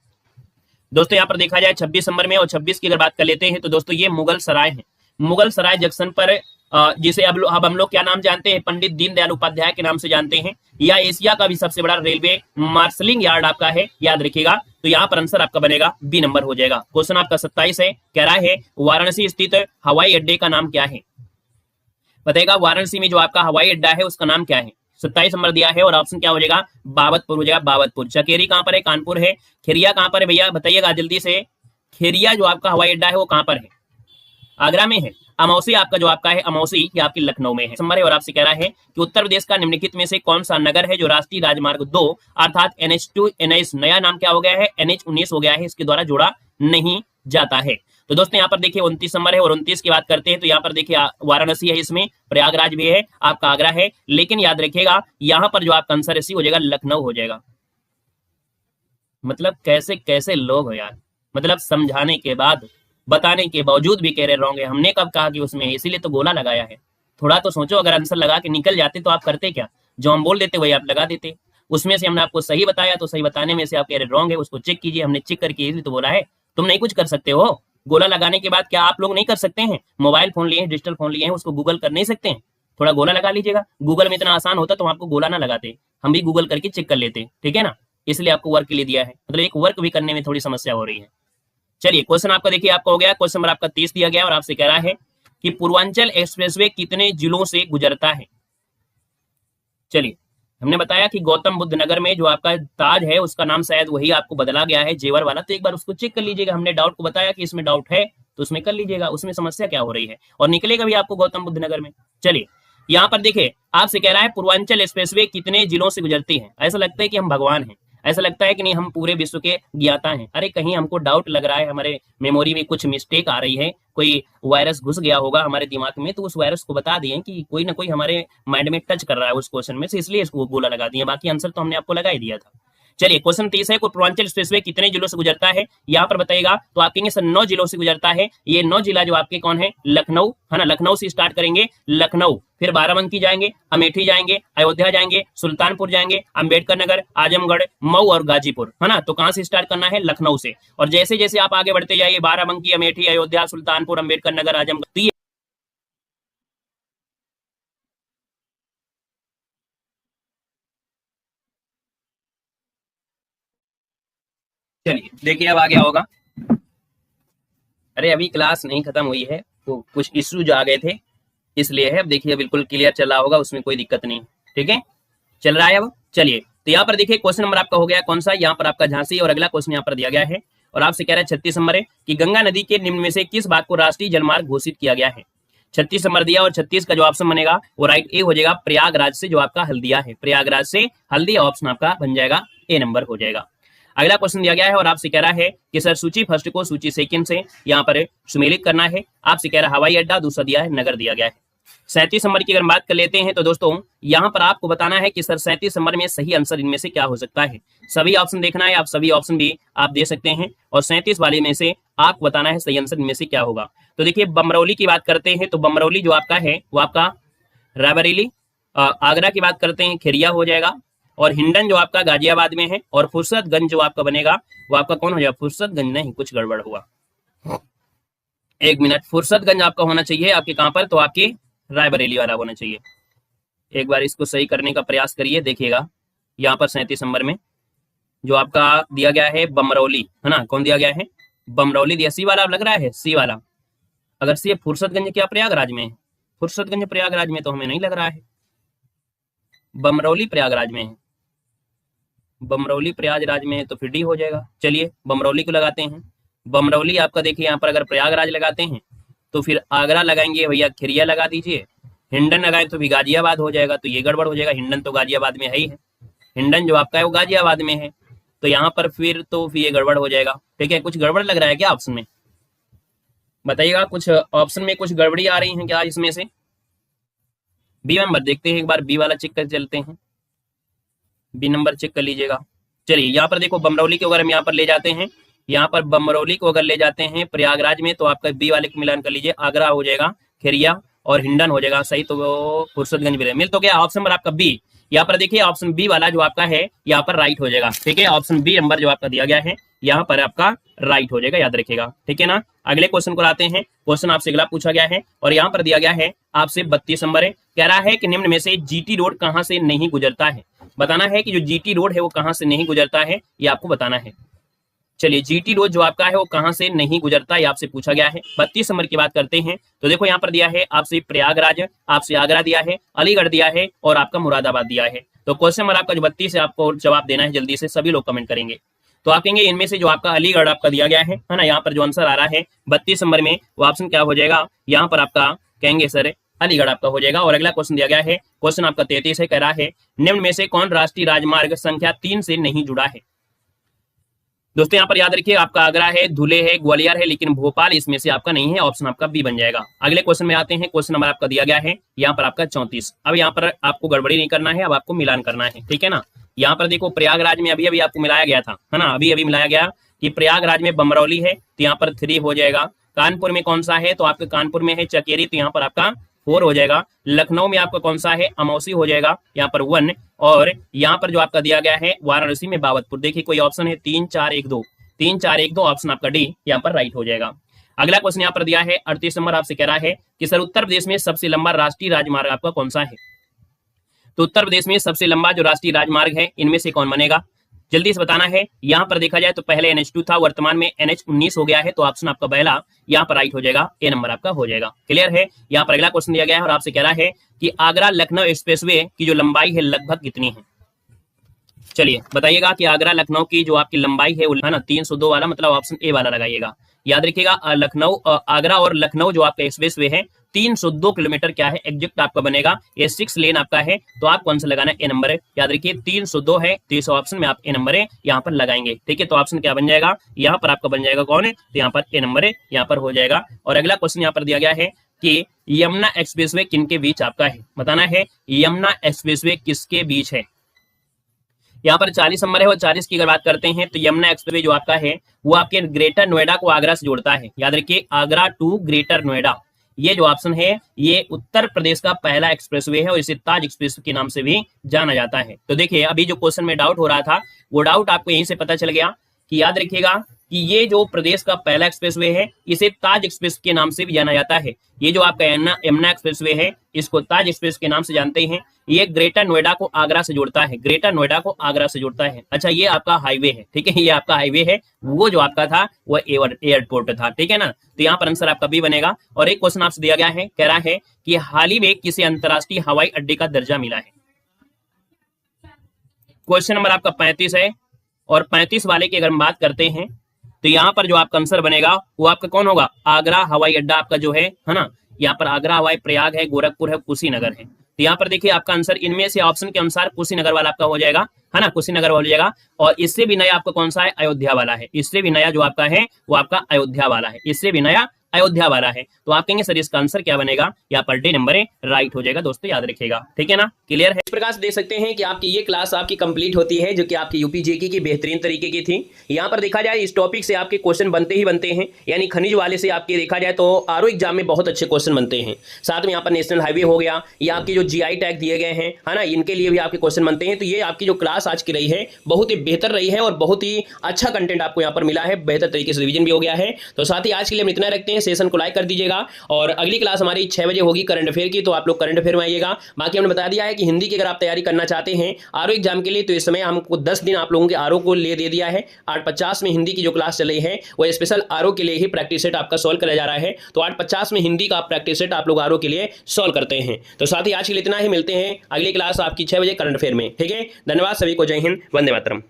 दोस्तों यहाँ पर देखा जाए 26 नंबर में और 26 की अगर बात कर लेते हैं तो दोस्तों ये मुगल सराय है। मुगल सराय जंक्शन पर जिसे अब हम लोग क्या नाम जानते हैं, पंडित दीनदयाल उपाध्याय के नाम से जानते हैं, या एशिया का भी सबसे बड़ा रेलवे मार्शलिंग यार्ड आपका है, याद रखिएगा। तो यहाँ पर आंसर आपका बनेगा बी नंबर हो जाएगा। क्वेश्चन आपका 27 है, कह रहा है वाराणसी स्थित हवाई अड्डे का नाम क्या है। बताइएगा वाराणसी में जो आपका हवाई अड्डा है उसका नाम क्या है। 27 नंबर दिया है और ऑप्शन क्या हो जाएगा, बाबतपुर हो जाएगा, बाबतपुर। चकेरी कहां पर है, कानपुर है। खेरिया कहां पर है भैया, बताइएगा जल्दी से। खेरिया जो आपका हवाई अड्डा है वो कहां पर है, आगरा में है। अमौसी आपका जो आपका है, अमौसी ये आपकी लखनऊ में है। नंबर है और आपसे कह रहा है कि उत्तर प्रदेश का निम्नलिखित में से कौन सा नगर है जो राष्ट्रीय राजमार्ग 2 अर्थात NH2 NH नया नाम क्या हो गया है, NH19 हो गया है, इसके द्वारा जोड़ा नहीं जाता है। तो दोस्तों यहाँ पर देखिए 29 नंबर है और 29 की बात करते हैं तो यहाँ पर देखिए वाराणसी है, इसमें प्रयागराज भी है, आपका आगरा है, लेकिन याद रखिएगा यहाँ पर जो आपका आंसर हो जाएगा लखनऊ हो जाएगा। मतलब कैसे कैसे लोग हो यार, मतलब समझाने के बाद बताने के बावजूद भी कह रहे रॉन्ग है। हमने कब कहा कि उसमें है, इसीलिए तो गोला लगाया है। थोड़ा तो सोचो, अगर आंसर लगा के निकल जाते तो आप करते क्या, जो हम बोल देते वही आप लगा देते। उसमें से हमने आपको सही बताया तो सही बताने में से आप कह रहे रॉन्ग है, उसको चेक कीजिए। हमने चेक करके इसलिए तो बोला है। तुम नहीं कुछ कर सकते हो, गोला लगाने के बाद क्या आप लोग नहीं कर सकते हैं, मोबाइल फोन लिए हैं, डिजिटल फोन लिए हैं, उसको गूगल कर नहीं सकते हैं, थोड़ा गोला लगा लीजिएगा। गूगल में इतना आसान होता तो हम आपको गोला ना लगाते, हम भी गूगल करके चेक कर लेते, ठीक है ना। इसलिए आपको वर्क के लिए दिया है, मतलब एक वर्क भी करने में थोड़ी समस्या हो रही है। चलिए क्वेश्चन आपका देखिए आपका हो गया, क्वेश्चन नंबर आपका 30 दिया गया और आपसे कह रहा है कि पूर्वांचल एक्सप्रेसवे कितने जिलों से गुजरता है। चलिए हमने बताया कि गौतम बुद्ध नगर में जो आपका ताज है उसका नाम शायद वही आपको बदला गया है, जेवर वाला। तो एक बार उसको चेक कर लीजिएगा, हमने डाउट को बताया कि इसमें डाउट है तो उसमें कर लीजिएगा, उसमें समस्या क्या हो रही है, और निकलेगा भी आपको गौतम बुद्ध नगर में। चलिए यहाँ पर देखिए आपसे कह रहा है पूर्वांचल एक्सप्रेसवे कितने जिलों से गुजरती है। ऐसा लगता है कि हम भगवान हैं, ऐसा लगता है कि नहीं हम पूरे विश्व के ज्ञाता हैं। अरे कहीं हमको डाउट लग रहा है, हमारे मेमोरी में कुछ मिस्टेक आ रही है, कोई वायरस घुस गया होगा हमारे दिमाग में, तो उस वायरस को बता दिए कि कोई ना कोई हमारे माइंड में टच कर रहा है उस क्वेश्चन में से, इसलिए इसको गोला लगा दिए। बाकी आंसर तो हमने आपको लगा ही दिया था। चलिए क्वेश्चन 30 है, पूर्वांचल एक्सप्रेसवे कितने जिलों से गुजरता है, यहाँ पर बताइएगा। तो आप कहेंगे सर 9 जिलों से गुजरता है। ये 9 जिला जो आपके कौन है, लखनऊ है ना, लखनऊ से स्टार्ट करेंगे, लखनऊ, फिर बाराबंकी जाएंगे, अमेठी जाएंगे, अयोध्या जाएंगे, सुल्तानपुर जाएंगे, अंबेडकर नगर, आजमगढ़, मऊ और गाजीपुर, है ना। तो कहां से स्टार्ट करना है, लखनऊ से। और जैसे जैसे आप आगे बढ़ते जाइए, बाराबंकी, अमेठी, अयोध्या, सुल्तानपुर, अंबेडकर नगर, आजमगढ़, चलिए देखिए अब आ गया होगा। अरे अभी क्लास नहीं खत्म हुई है तो कुछ इश्यूज आ गए थे इसलिए है। अब देखिए बिल्कुल क्लियर चल रहा होगा, उसमें कोई दिक्कत नहीं, ठीक है, चल रहा है अब। चलिए तो यहाँ पर देखिए क्वेश्चन नंबर आपका हो गया कौन सा, यहाँ पर आपका झांसी, और अगला क्वेश्चन यहाँ पर दिया गया है और आपसे कह रहा है 36 नंबर है कि गंगा नदी के निम्न में से किस बात को राष्ट्रीय जलमार्ग घोषित किया गया है। 36 नंबर दिया और 36 का जो ऑप्शन बनेगा वो राइट ए हो जाएगा, प्रयागराज से जो आपका हल्दिया है, प्रयागराज से हल्दिया ऑप्शन आपका बन जाएगा, ए नंबर हो जाएगा। अगला क्वेश्चन दिया गया है और आपसे कह रहा है कि सर सूची फर्स्ट को सूची सेकंड से यहाँ पर सुमेलित करना है। आपसे कह रहा है हवाई अड्डा, दूसरा दिया है नगर दिया गया है। 37 नंबर की अगर बात कर लेते हैं तो दोस्तों यहाँ पर आपको बताना है कि सर 37 नंबर में सही आंसर इनमें से क्या हो सकता है। सभी ऑप्शन देखना है, आप सभी ऑप्शन भी आप दे सकते हैं और 37 वाले में से आपको बताना है सही आंसर इनमें से क्या होगा। तो देखिए बमरौली की बात करते हैं तो बमरौली जो आपका है वो आपका रायबरेली, आगरा की बात करते हैं खेरिया हो जाएगा, और हिंडन जो आपका गाजियाबाद में है, और फुर्सतगंज जो आपका बनेगा वो आपका कौन हो जाएगा, फुर्सतगंज नहीं, कुछ गड़बड़ हुआ, एक मिनट, फुर्सतगंज आपका होना चाहिए आपके कहां पर, तो आपकी रायबरेली वाला होना चाहिए। एक बार इसको सही करने का प्रयास करिए, देखिएगा यहाँ पर 37 नंबर में जो आपका दिया गया है बमरौली, है ना, कौन दिया गया है, बमरौली दिया, सी वाला लग रहा है, सी वाला। अगर सी फुर्सतगंज क्या प्रयागराज में है, फुर्सतगंज प्रयागराज में तो हमें नहीं लग रहा है, बमरौली प्रयागराज में है, बमरौली प्रयागराज में है तो फिर डी हो जाएगा। चलिए बमरौली को लगाते हैं। बमरौली आपका देखिए यहाँ पर अगर प्रयागराज लगाते हैं तो फिर आगरा लगाएंगे भैया, खिरिया लगा दीजिए, हिंडन लगाए तो भी गाजियाबाद हो जाएगा, तो ये गड़बड़ हो जाएगा, हिंडन तो गाजियाबाद में है ही है, हिंडन जो आपका है वो गाजियाबाद में है, तो यहाँ पर फिर तो फिर ये गड़बड़ हो जाएगा, ठीक है। कुछ गड़बड़ लग रहा है क्या ऑप्शन में, बताइएगा, कुछ ऑप्शन में कुछ गड़बड़ी आ रही है क्या इसमें से। बी नंबर देखते हैं एक बार, बी वाला चेक कर चलते हैं, बी नंबर चेक कर लीजिएगा। चलिए यहाँ पर देखो बमरौली को अगर हम यहाँ पर ले जाते हैं, यहाँ पर बमरौली को अगर ले जाते हैं प्रयागराज में तो आपका बी वाले को मिलान कर लीजिए, आगरा हो जाएगा, खेरिया और हिंडन हो जाएगा, सही तो फुर्सतगंज भी मिल तो गया। ऑप्शन नंबर आपका बी, यहाँ पर देखिए ऑप्शन बी वाला जो आपका है यहाँ पर राइट हो जाएगा, ठीक है। ऑप्शन बी नंबर जो आपका दिया गया है यहाँ पर आपका राइट हो जाएगा, याद रखिएगा, ठीक है ना। अगले क्वेश्चन को लाते हैं। क्वेश्चन आपसे अगला पूछा गया है और यहाँ पर दिया गया है आपसे 32 नंबर है। कह रहा है कि निम्न में से जीटी रोड कहाँ से नहीं गुजरता है। बताना है कि जो जीटी रोड है वो कहाँ से नहीं गुजरता है, ये आपको बताना है। चलिए, जीटी रोड जो आपका है वो कहाँ से नहीं गुजरता है आपसे पूछा गया है। 32 नंबर की बात करते हैं तो देखो यहाँ पर दिया है आपसे प्रयागराज, आपसे आगरा दिया है, अलीगढ़ दिया है और आपका मुरादाबाद दिया है। तो क्वेश्चन नंबर आपका जो 32 है आपको जवाब देना है, जल्दी से सभी लोग कमेंट करेंगे। तो आप कहेंगे इनमें से जो आपका अलीगढ़ आपका दिया गया है ना, यहाँ पर जो आंसर आ रहा है 32 नंबर में वो ऑप्शन क्या हो जाएगा, यहाँ पर आपका कहेंगे सर अलीगढ़ आपका हो जाएगा। और अगला क्वेश्चन दिया गया है, क्वेश्चन आपका 33 है। कह रहा है निम्न में से कौन राष्ट्रीय राजमार्ग संख्या 3 से नहीं जुड़ा है। दोस्तों यहाँ पर याद रखिए आपका आगरा है, धुले है, ग्वालियर है, लेकिन भोपाल इसमें से आपका नहीं है, ऑप्शन आपका बी बन जाएगा। अगले क्वेश्चन में आते हैं। क्वेश्चन नंबर आपका दिया गया है यहाँ पर आपका 34। अब यहाँ पर आपको गड़बड़ी नहीं करना है, अब आपको मिलान करना है, ठीक है ना। यहाँ पर देखो प्रयागराज में अभी अभी आपको मिलाया गया था, है ना, अभी अभी मिलाया गया कि प्रयागराज में बमरौली है तो यहाँ पर 3 हो जाएगा। कानपुर में कौन सा है, तो आपके कानपुर में है चकेरी, तो यहाँ पर आपका 4 हो जाएगा। लखनऊ में आपका कौन सा है, अमौसी हो जाएगा, यहाँ पर 1। और यहाँ पर जो आपका दिया गया है वाराणसी में बाबतपुर। देखिए कोई ऑप्शन है 3 4 1 2, 3 4 1 2, ऑप्शन आपका डी यहाँ पर राइट हो जाएगा। अगला क्वेश्चन यहाँ पर दिया है 38 नंबर, आपसे कह रहा है कि सर उत्तर प्रदेश में सबसे लंबा राष्ट्रीय राजमार्ग आपका कौन सा है। तो उत्तर प्रदेश में सबसे लंबा जो राष्ट्रीय राजमार्ग है इनमें से कौन बनेगा, जल्दी से बताना है। यहाँ पर देखा जाए तो पहले NH2 था, वर्तमान में NH19 हो गया है, तो ऑप्शन आपका पहला यहाँ पर राइट हो जाएगा, ए नंबर आपका हो जाएगा। क्लियर है। यहाँ पर अगला क्वेश्चन दिया गया है और आपसे कह रहा है कि आगरा लखनऊ एक्सप्रेसवे की जो लंबाई है लगभग कितनी है। चलिए बताइएगा कि आगरा लखनऊ की जो आपकी लंबाई है ना 302 वाला, मतलब ऑप्शन ए वाला लगाइएगा। याद रखिएगा लखनऊ आगरा और लखनऊ जो आपका एक्सप्रेसवे है 302 किलोमीटर क्या है एग्जैक्ट आपका बनेगा। ये 6 लेन आपका है, तो आप कौन सा लगाना है, ए नंबर है। याद रखिए 302 है, तो इस ऑप्शन में आप ए नंबर है यहाँ पर लगाएंगे, ठीक है। तो ऑप्शन क्या बन जाएगा, यहाँ पर आपका बन जाएगा कौन है, तो यहाँ पर ए नंबर है यहाँ पर हो जाएगा। और अगला क्वेश्चन यहाँ पर दिया गया है कि यमुना एक्सप्रेसवे किनके बीच आपका है। बताना है यमुना एक्सप्रेसवे किसके बीच है। यहाँ पर 40 नंबर है और 40 की अगर बात करते हैं तो यमुना एक्सप्रेसवे जो आपका है वो आपके ग्रेटर नोएडा को आगरा से जोड़ता है। याद रखिए आगरा टू ग्रेटर नोएडा, ये जो ऑप्शन है ये उत्तर प्रदेश का पहला एक्सप्रेसवे है और इसे ताज एक्सप्रेस के नाम से भी जाना जाता है। तो देखिए अभी जो क्वेश्चन में डाउट हो रहा था वो डाउट आपको यहीं से पता चल गया कि याद रखिएगा कि ये जो प्रदेश का पहला एक्सप्रेसवे है इसे ताज एक्सप्रेस के नाम से भी जाना जाता है। ये जो आपका यमुना एक्सप्रेसवे है इसको ताज एक्सप्रेस के नाम से जानते हैं। ये ग्रेटर नोएडा को आगरा से जोड़ता है, ग्रेटर नोएडा को आगरा से जोड़ता है। अच्छा ये आपका हाईवे है, ठीक है, ये आपका हाईवे है, वो जो आपका था वो एयरपोर्ट था, ठीक है ना। तो यहाँ पर आंसर आपका बी बनेगा। और एक क्वेश्चन आपसे दिया गया है, कह रहा है कि हाल ही में किसी अंतरराष्ट्रीय हवाई अड्डे का दर्जा मिला है। क्वेश्चन नंबर आपका 35 है और 35 वाले की अगर हम बात करते हैं तो यहाँ पर जो आपका आंसर बनेगा वो आपका कौन होगा, आगरा हवाई अड्डा आपका जो है ना। यहाँ पर आगरा हवाई प्रयाग है, गोरखपुर है, कुशीनगर है। तो यहाँ पर देखिए आपका आंसर इनमें से ऑप्शन के अनुसार कुशीनगर वाला आपका हो जाएगा, है ना, कुशीनगर हो जाएगा। और इससे भी नया आपका कौन सा है, अयोध्या वाला है। इससे भी नया जो आपका है वो आपका अयोध्या वाला है, इससे भी नया अयोध्या वाला है। तो आप कहेंगे सर इसका आंसर क्या बनेगा, यहाँ पर डी नंबर है राइट हो जाएगा। दोस्तों याद रखिएगा, ठीक है ना, क्लियर है। इस प्रकार से देख सकते हैं कि आपकी ये क्लास आपकी कंप्लीट होती है जो कि आपकी यूपीजीके की बेहतरीन तरीके की थी। यहाँ पर देखा जाए इस टॉपिक से आपके क्वेश्चन बनते ही बनते हैं, यानी खनिज वाले से आपके देखा जाए तो आरओ एग्जाम में बहुत अच्छे क्वेश्चन बनते हैं। साथ में यहाँ पर नेशनल हाईवे हो गया, या आपकी जो जीआई टैग दिए गए हैं, है ना, इनके लिए भी आपके क्वेश्चन बनते हैं। तो ये आपकी जो क्लास आज की रही है बहुत ही बेहतर रही है और बहुत ही अच्छा कंटेंट आपको यहाँ पर मिला है, बेहतर तरीके से रिवीजन भी हो गया है। तो साथ ही आज के लिए हम इतना रखते हैं, सेशन को लाइक कर दीजिए और अगली क्लास हमारी 6 बजे होगी करंट अफेयर की, तो आप लोग करंट अफेयर में आइएगा। बाकी हमने बता दिया है कि हिंदी की अगर आप तैयारी करना चाहते हैं आरओ एग्जाम के लिए तो इस समय हमको 10 दिन आप लोगों के आरओ को ले दे दिया है। 8:50 में हिंदी की जो क्लास चल रही है वो स्पेशल आरओ के लिए ही प्रैक्टिस सेट आपका सॉल्व किया जा रहा है। तो 8:50 में हिंदी का प्रैक्टिस सेट आप लोग आरओ के लिए सॉल्व करते हैं। तो साथ ही आज के लिए इतना ही, मिलते हैं अगली क्लास आपकी 6 बजे करंट अफेयर में, ठीक है। धन्यवाद सभी को, जय हिंद, वंदे मातरम।